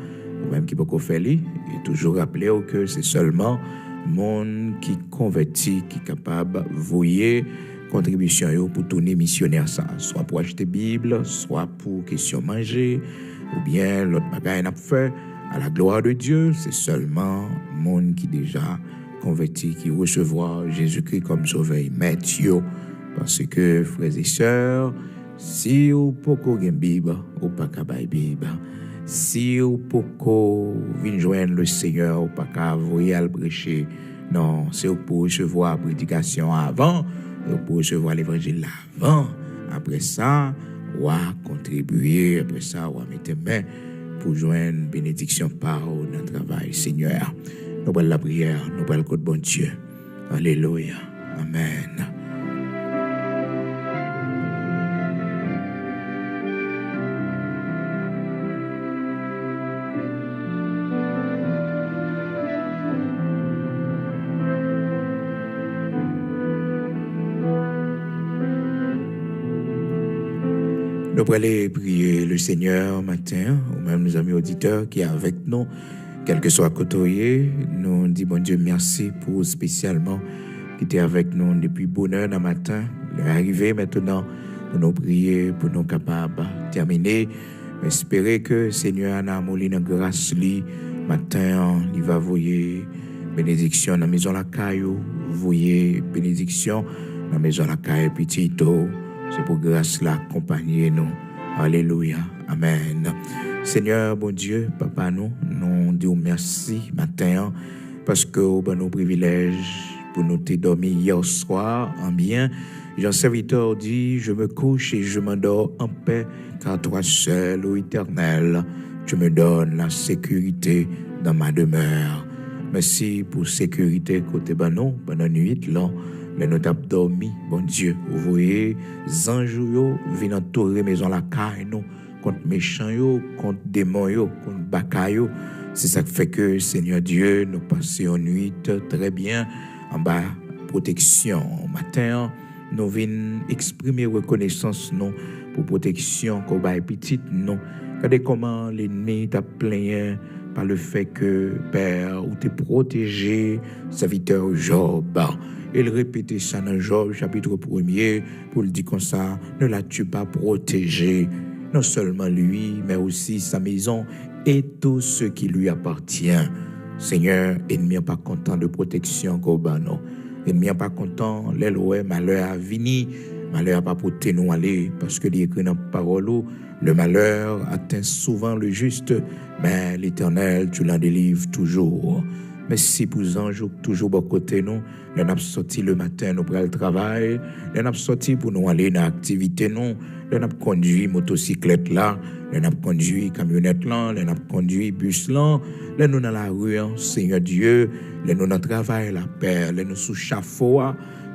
vous-même qui peut faire et toujours rappeler que c'est seulement monde qui converti, qui est capable de voyer contribution pour tourner missionnaire ça, soit pour acheter Bible, soit pour question manger, ou bien l'autre bagaille n'a fait à la gloire de Dieu, c'est seulement monde qui déjà converti, qui recevoir Jésus-Christ comme sauveur Matthieu. Parce que, frères et sœurs, si vous pouvez une Bible, ou pas qu'à Bible, si vous pouvez joindre le Seigneur, ou pas qu'à voyer à le prêcher, non, c'est pour recevoir la prédication avant, pour recevoir l'évangile avant. Après ça, ou à contribuer, après ça, ou à mettre main pour joindre bénédiction par notre travail, Seigneur. Nous prenons la prière, nous prenons le code bon Dieu. Alléluia. Amen. Nous allons aller prier le Seigneur matin, ou même nos amis auditeurs qui sont avec nous, quel que soit côté, nous disons bon Dieu merci pour spécialement qui était avec nous depuis bonne heure dans matin. Il est arrivé maintenant pour nous prier, pour nous capables de terminer. Espérer que le Seigneur a moulé dans grâce lui matin, il va voyer bénédiction dans la maison la caillou, voyer bénédiction dans la maison la caille petito. C'est pour grâce là accompagner nous. Alléluia. Amen. Seigneur, bon Dieu, Papa, nous disons merci matin parce que vous avez nos privilèges pour nous te dormir hier soir en bien. Jean serviteur dit, je me couche et je m'endors en paix, car toi seul, ô Éternel, tu me donnes la sécurité dans ma demeure. Merci pour sécurité côté banon pendant la nuit là. Nous avons dormi, bon Dieu. Vous voyez, anges viennent entourer maison la caille nous contre méchants yo, contre démons yo, contre baka yo. C'est ça qui fait que Seigneur Dieu nous passons une nuit très bien en bas protection. Matin, nous venons exprimer reconnaissance non pour protection qu'on va petite non. Regardez comment l'ennemi t'a plaint par le fait que Père ou t'es protégé serviteur Job. Il répétait ça dans Job chapitre 1er pour le dire comme ça, ne l'as-tu pas protégé, non seulement lui, mais aussi sa maison et tout ce qui lui appartient. Seigneur, ennemi n'est pas content de protection Kobano. Ennemi n'est pas content, l'Elohim, malheur a vini, malheur n'a pas porté nous aller, parce que l'écrit dans la parole, le malheur atteint souvent le juste, mais l'Éternel, tu l'en délivres toujours. Merci pour les anges toujours à côté nous. Nous avons sorti le matin, nous prenons le travail. Nous avons sorti pour nous aller dans l'activité. Nous avons conduit motocyclette là. Nous avons conduit camionnette là. Nous avons conduit bus là. Nous sommes dans la rue, Seigneur Dieu. Nous sommes dans le travail, la paix. Nous sommes sous chapeau.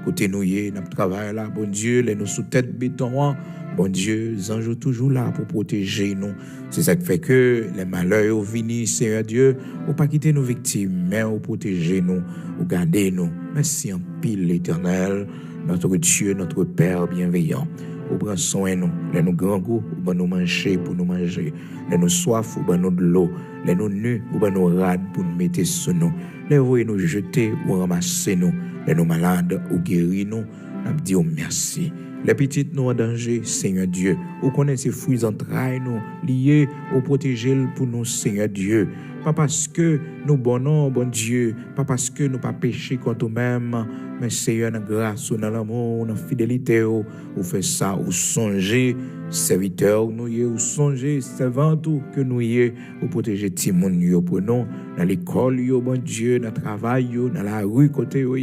Côté nous, nous travaillons là, bon Dieu. Nous sommes sous tête béton. Bon Dieu, les anges sont toujours là pour protéger nous. C'est ça qui fait que les malheurs viennent, Seigneur Dieu, ou pas quitter nos victimes, mais ou protéger nous, ou garder nous. Merci en pile l'Éternel, notre Dieu, notre Père bienveillant. Ou prend soin nous, les nous grands goûts, ou ben nous manger pour nous manger, les nous soif, ou ben nous de l'eau, les nous nus, ou ben nous rades pour nous mettre sur nous, les voyer nous jeter ou ramasser nous, les nous malades ou guérir nous, nous disons merci. Les petites nous en danger, Seigneur Dieu, ou connaissez ces fruits entrailles nous, liés ou protéger pour nous, Seigneur Dieu. Pas parce que nous bonnons, bon Dieu, pas parce que nous pas péché contre nous-mêmes, mais Seigneur, dans la grâce, dans l'amour, dans la fidélité, ou fait ça, ou songez, serviteurs, nous y ou songez, servantes, que nous y ou protéger Timon, pour nous, dans l'école, bon Dieu, dans le travail, dans la rue, côté, vous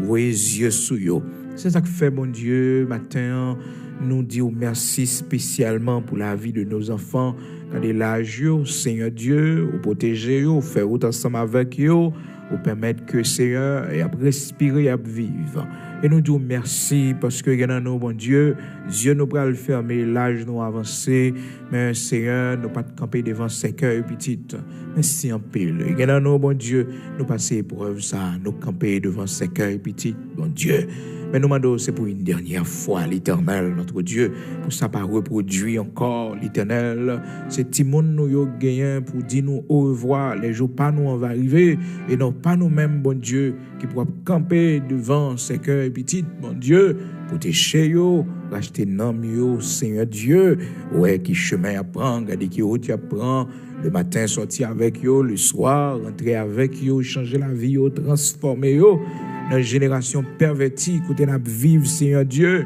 voyez yeux sous yo. C'est ça que fait, mon Dieu, matin, nous disons merci spécialement pour la vie de nos enfants. Quand il l'âge, Seigneur Dieu, ou protéger, ou faire autant ensemble avec eux, ou permettre que Seigneur ait respirer et vivre. Et nous disons merci parce que nous, bon Dieu, Dieu nous va le fermer, l'âge nous avancer, mais Seigneur, nous pas camper devant ces cœurs petites. Merci en pile. Et nous, bon Dieu, nous passer épreuve ça, nous camper devant ces cœurs petites, bon Dieu. Mais nous demandons, c'est pour une dernière fois, l'Éternel, notre Dieu, pour ça pas reproduire encore, l'Éternel. C'est Timon nous y gagné pour dire nous au revoir. Les jours pas nous on va arriver, et non pas nous-mêmes, bon Dieu, qui pourra camper devant ces cœurs petites, bon Dieu, pour te yo, racheter nom yo, Seigneur Dieu, ouais, qui chemin à prendre, regardez qui route à prendre, le matin sortir avec yo, le soir rentrer avec yo, changer la vie yo, transformer yo. Notre génération pervertie, écoutez, nous vivons, Seigneur Dieu.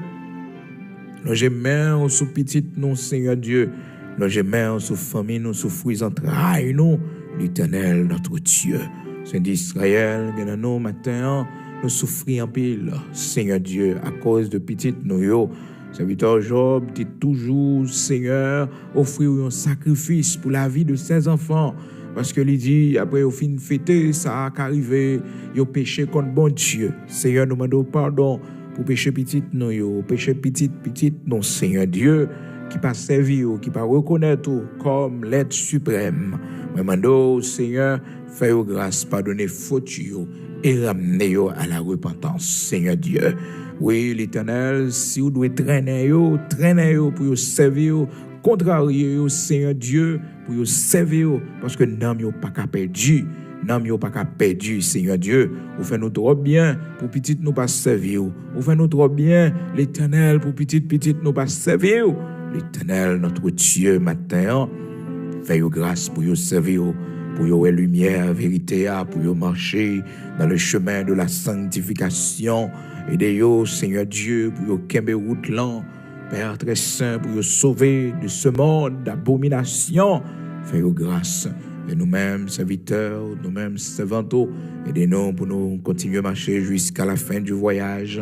Nous gemons sous petite, nous, Seigneur Dieu. Nous gemons sous famille, nous, sous fruits entrailles, nous, l'Éternel, notre Dieu. Saint d'Israël, nous, matin, nous souffrons en pile, Seigneur Dieu, à cause de petite, nous, serviteur Job dit toujours, Seigneur, offrir un sacrifice pour la vie de ses enfants. Parce que il dit, après au fin de fêter, ça a arrivé, il a péché contre bon Dieu. Seigneur, nous demandons pardon pour péché petit, nous, péché petit, non, Seigneur Dieu, qui pas servir, qui pas reconnaître comme l'être suprême. Nous demandons, Seigneur, fais-nous grâce, pardonnez faute et ramenez-nous à la repentance, Seigneur Dieu. Oui, l'Éternel, si vous devez traîner pour vous servir, contrarier au Seigneur Dieu pour vous servir parce que n'am yo pas qu'à perdu Seigneur Dieu vous fait nous trop bien pour petite nous pas servir vous fait nous trop bien l'Éternel pour petite nous pas servir l'Éternel notre Dieu matin fait grâce pour vous servir pour vous lumière vérité pour vous marcher dans le chemin de la sanctification aidez vous Seigneur Dieu pour vous kembe route là Père très saint, pour nous sauver de ce monde d'abomination, fais-nous grâce. Et nous-mêmes, serviteurs, nous-mêmes, servantes, aidez-nous pour nous continuer à marcher jusqu'à la fin du voyage.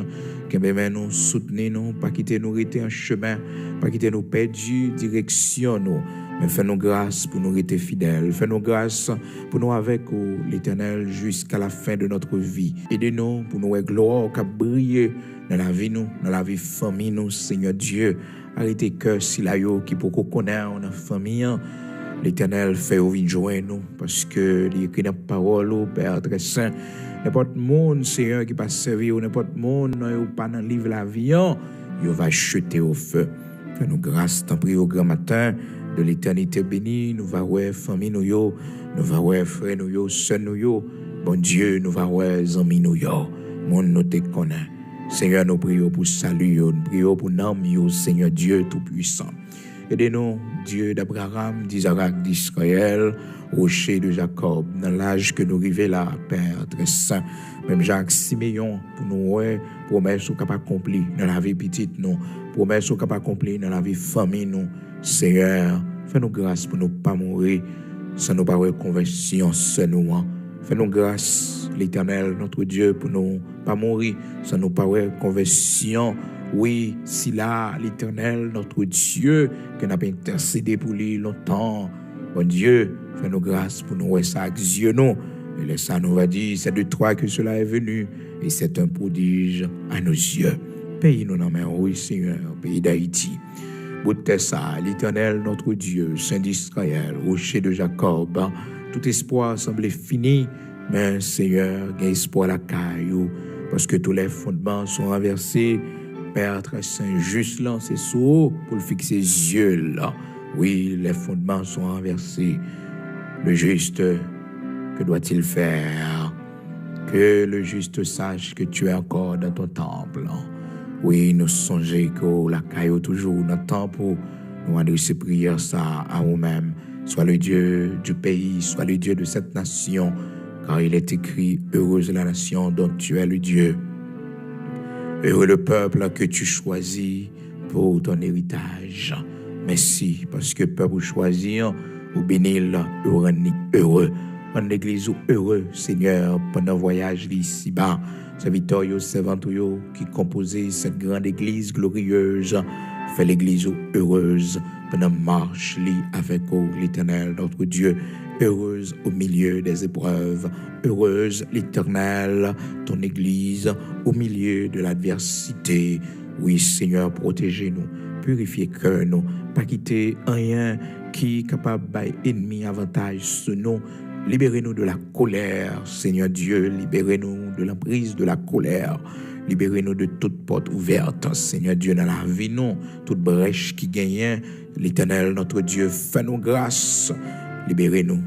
Que nous soutenez-nous, pas quitter nous rester en chemin, pas quitter nous perdus, direction nous. Mais fais-nous grâce pour nous rester fidèles. Fais-nous grâce pour nous avec l'Éternel jusqu'à la fin de notre vie. Aidez-nous pour nous gloire qui briller dans la vie nous, dans la vie famille nous, Seigneur Dieu. Arrêtez cœur si la yo qui pour qu'on connaît en famille. L'Éternel fait au vin joindre nous parce que il écrit dans la parole au Père très saint. N'importe monde Seigneur qui passe servir ou n'importe monde ou pas dans le livre la vie, il va jeter au feu. Fais-nous grâce, t'en prie au grand matin de l'éternité bénie, nous va ouais famille nous yo, nous va ouais frère nous yo, sœur nous yo, bon Dieu, nous va ouais amis nous yo, monde nous te connaît. Seigneur, nous prions pour salut, nous prions pour nom, Seigneur Dieu Tout-Puissant. Aidez-nous, Dieu d'Abraham, d'Isaac, d'Israël, rocher de Jacob, dans l'âge que nous arrivons là, Père très saint, même Jacques Siméon, pour nous, promesses sont capables d'accomplir dans la vie petite, nous, promesses sont capables d'accomplir dans la vie famille, nous, Seigneur, fais-nous grâce pour ne pas mourir, sans nous pas conversion, c'est nous, fais-nous grâce, l'Éternel, notre Dieu, pour nous pas mourir, sans nous pas conversion. Oui, si là, l'Éternel, notre Dieu, qui n'a pas intercédé pour lui longtemps, bon Dieu, fais-nous grâce pour nous ça avec Dieu, nous. Et laisse ça nous va dire, c'est de toi que cela est venu, et c'est un prodige à nos yeux. Pays nous dans main, oui Seigneur, pays d'Haïti. bout de ça, l'Éternel, notre Dieu, Saint d'Israël, rocher de Jacob, tout espoir semblait fini, mais Seigneur, il y a espoir à la caillou, parce que tous les fondements sont renversés. Père très saint, juste là, c'est sous pour le fixer les yeux là. Oui, les fondements sont renversés. Le juste, que doit-il faire? Que le juste sache que tu es encore dans ton temple. Oui, nous songeons que la caillou toujours dans le temple, nous adresser prière ça à nous-mêmes. Soit le Dieu du pays, soit le Dieu de cette nation, car il est écrit, heureuse la nation dont tu es le Dieu. Heureux le peuple que tu choisis pour ton héritage. Merci, parce que peuple choisir, ou bénir, heureux. En l'église heureux, Seigneur, pendant le voyage ici-bas. C'est Victorio Servantoyo qui composait cette grande église glorieuse. Fait l'église heureuse pendant marche avec l'Éternel, notre Dieu. Heureuse au milieu des épreuves, heureuse l'Éternel, ton Église, au milieu de l'adversité. Oui, Seigneur, protégez-nous, purifiez cœur nous, pas quitter rien qui est capable d'ennemi avantage sur nous. Libérez-nous de la colère, Seigneur Dieu, libérez-nous de l'emprise de la colère. Libérez-nous de toute porte ouverte, Seigneur Dieu, dans la vie, nous, toute brèche qui gagne. L'Éternel, notre Dieu, fais-nous grâce. Libérez-nous,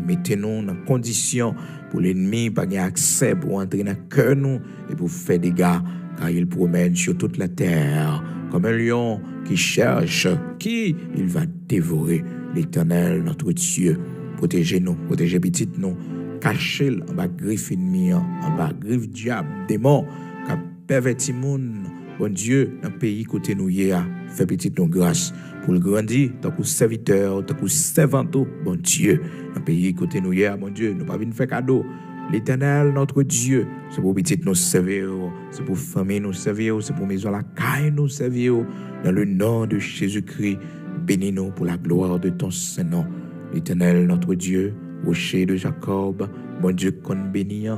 mettez-nous dans condition pour l'ennemi, pas accès pour entrer dans le cœur nous et pour faire des dégâts, car il promène sur toute la terre comme un lion qui cherche qui il va dévorer. L'Éternel, notre Dieu, protégez-nous, protégez petite nous, cachez-le en bas griffe ennemi, en bas griffe diable, démon, qui perverti moun. Bon Dieu, dans le pays côté nous hier, fait petite nous grâce pour le grandir, tant que serviteur, tant que servant, bon Dieu, dans le pays côté nous hier, bon Dieu, nous pas venir faire cadeau. L'Éternel, notre Dieu, c'est pour petite nous servir, c'est pour famille nous servir, c'est pour maison la caille nous servir. Dans le nom de Jésus-Christ, bénis-nous pour la gloire de ton Saint-Nom. L'Éternel, notre Dieu, rocher de Jacob, bon Dieu qu'on bénit,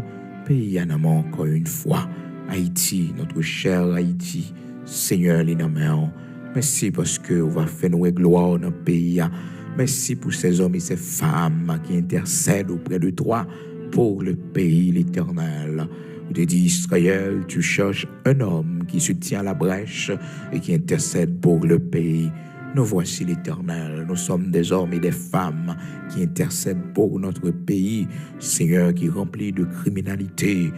pays en amont encore une fois. Haïti, notre cher Haïti, Seigneur, les nommons. Merci parce que vous va faire nous gloire dans le pays. Merci pour ces hommes et ces femmes qui intercèdent auprès de toi pour le pays, l'Éternel. Vous te dis, Israël, tu cherches un homme qui se tient à la brèche et qui intercède pour le pays. Nous voici l'Éternel. Nous sommes des hommes et des femmes qui intercèdent pour notre pays, Seigneur, qui est rempli de criminalité.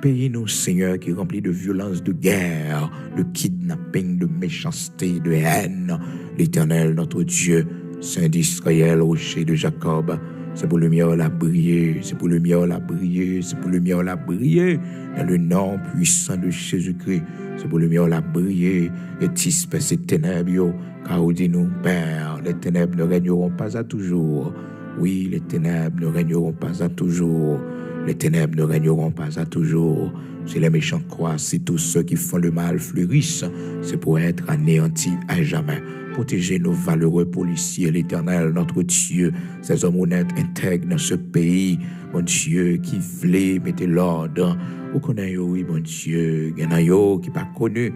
Pays nous, Seigneur, qui est rempli de violence, de guerre, de kidnapping, de méchanceté, de haine. L'Éternel, notre Dieu, Saint d'Israël, rocher de Jacob, c'est pour le mieux la briller, c'est pour le mieux la briller, c'est pour le mieux la briller, dans le nom puissant de Jésus-Christ, c'est pour le mieux la briller, et disper ces ténèbres, car vous dites nous, Père, les ténèbres ne régneront pas à toujours. Oui, les ténèbres ne régneront pas à toujours. Les ténèbres ne régneront pas à toujours. Si les méchants croient, si tous ceux qui font le mal fleurissent, c'est pour être anéantis à jamais. Protégez nos valeureux policiers, l'Éternel, notre Dieu, ces hommes honnêtes, intègres dans ce pays, bon Dieu, qui voulait mettre l'ordre. Vous connaissez, oui, bon Dieu, il y en a qui pas connu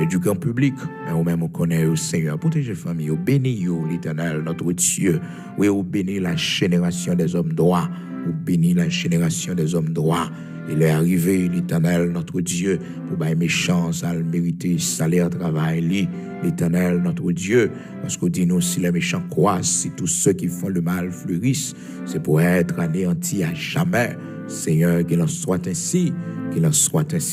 du grand public, mais vous-même, vous connaissez au Seigneur. Protégez famille, vous bénissez l'Éternel, notre Dieu. Oui, vous bénissez la génération des hommes droits. Vous bénissez la génération des hommes droits. Il est arrivé, l'Éternel, notre Dieu, pour bailler méchants, à le mériter, salaire, travail, l'Éternel, notre Dieu, parce qu'on dit nous, si les méchants croissent, si tous ceux qui font le mal fleurissent, c'est pour être anéantis à jamais. Seigneur, qu'il en soit ainsi,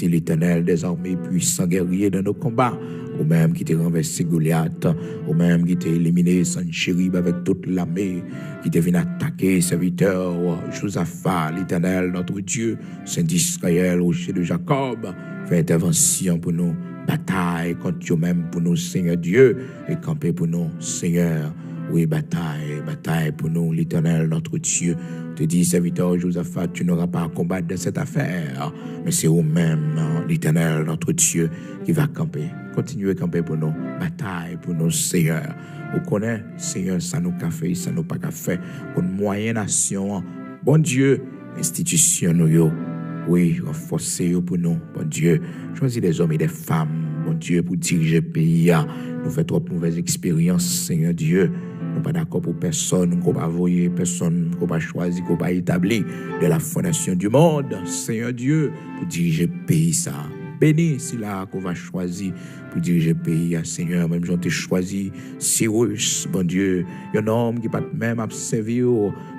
l'Éternel, désormais puissant guerrier dans nos combats, ou même qui t'a renversé Goliath, ou même qui t'a éliminé Sanchérib avec toute l'armée, qui t'a venu attaquer serviteur Josaphat, l'Éternel, notre Dieu, Saint d'Israël, rocher de Jacob, fait intervention pour nous, bataille contre eux-mêmes pour nous, Seigneur Dieu, et camper pour nous, Seigneur. Oui, bataille pour nous, l'Éternel, notre Dieu. Te dis, serviteur Josaphat, tu n'auras pas à combattre dans cette affaire, mais c'est vous-même, l'Éternel, notre Dieu, qui va camper. Continuez à camper pour nous, bataille pour nous, Seigneur. Vous connaissez, Seigneur, ça nous qu'a fait, ça nous pas qu'a fait. Une moyenne nation, bon Dieu, institution nous, Oui, renforcez pour nous, bon Dieu. Choisis des hommes et des femmes, bon Dieu, pour diriger le pays. Nous faisons trop mauvaises expériences, Seigneur Dieu. Nous ne sommes pas d'accord pour personne, qu'on va voyer, personne qu'on va choisir, qu'on va établir de la fondation du monde, Seigneur Dieu, pour diriger le pays. Ça. Béni, c'est là qu'on va choisir pour diriger le pays, Seigneur. Même j'en ai choisi Cyrus, bon Dieu, un homme qui pas même servi,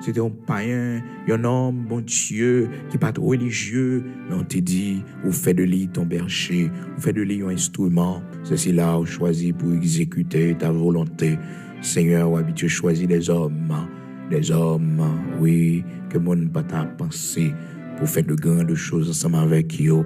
c'était un païen, un homme, bon Dieu, qui pas religieux, mais on te dit, ou fait de lui ton berger, ou fait de lui un instrument. C'est là où choisi pour exécuter ta volonté. Seigneur, ou habitué choisir des hommes, oui, que mon pas t'a pensé pour faire de grandes choses ensemble avec eux.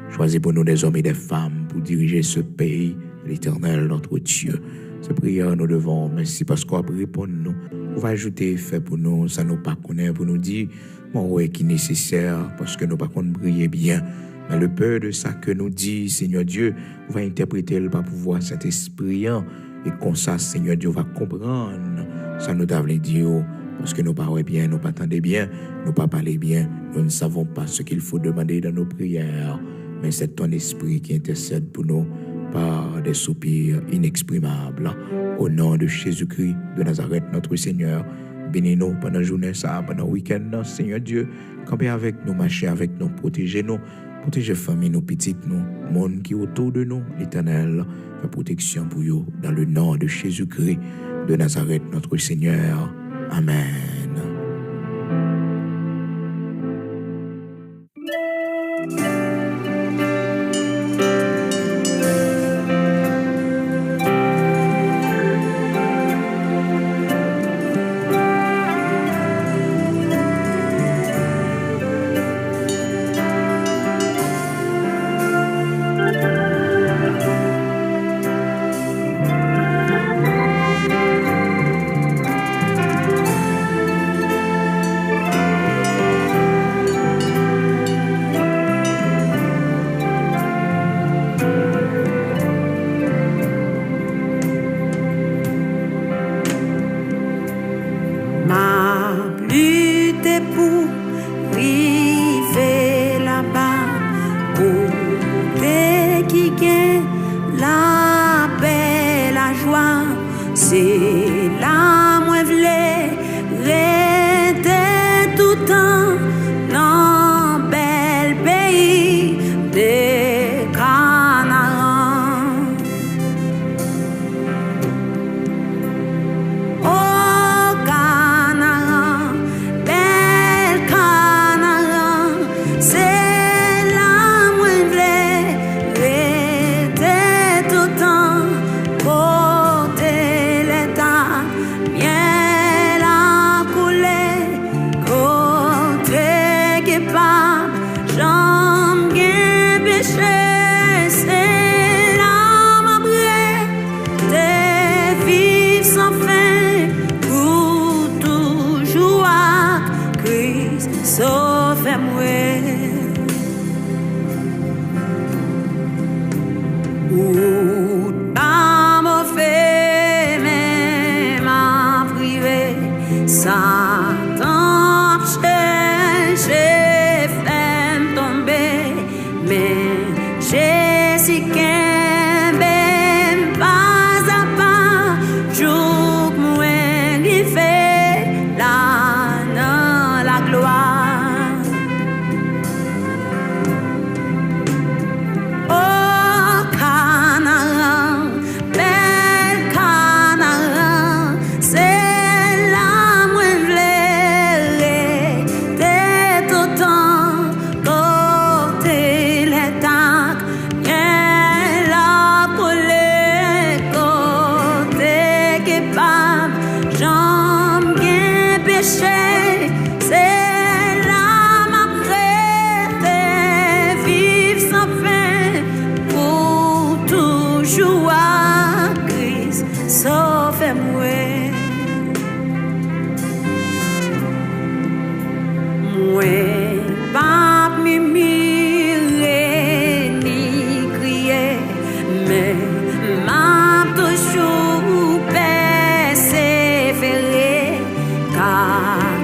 Choisis pour nous des hommes et des femmes pour diriger ce pays, l'Éternel, notre Dieu. Ces prières, nous devons, merci parce qu'on va répondre nous. On va ajouter fait pour nous, ça nous pas connaît, pour nous dire, mon ouais qui est nécessaire, parce que nous pas qu'on briller bien. Mais le peu de ça que nous dit, Seigneur Dieu, on va interpréter le pas pouvoir cet esprit, et comme ça, Seigneur Dieu, on va comprendre, ça nous doit dire, parce que nous parlons bien, nous pas entendons bien, nous pas parler bien, nous ne savons pas ce qu'il faut demander dans nos prières. Mais c'est ton esprit qui intercède pour nous par des soupirs inexprimables. Au nom de Jésus-Christ de Nazareth, notre Seigneur, bénis-nous pendant la journée, ça, pendant le week-end, Seigneur Dieu. Campez avec nous, marchez avec nous, protégez-nous, protégez famille, nous, petites, nous, monde qui est autour de nous, l'Éternel, fait protection pour vous, dans le nom de Jésus-Christ de Nazareth, notre Seigneur. Amen.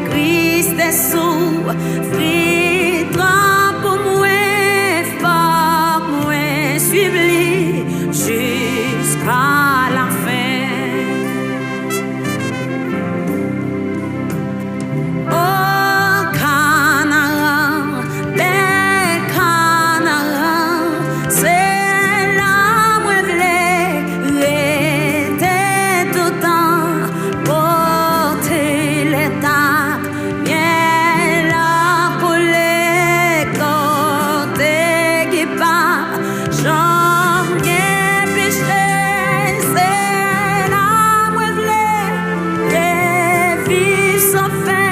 Christ est sous, fris-toi pour moi. fait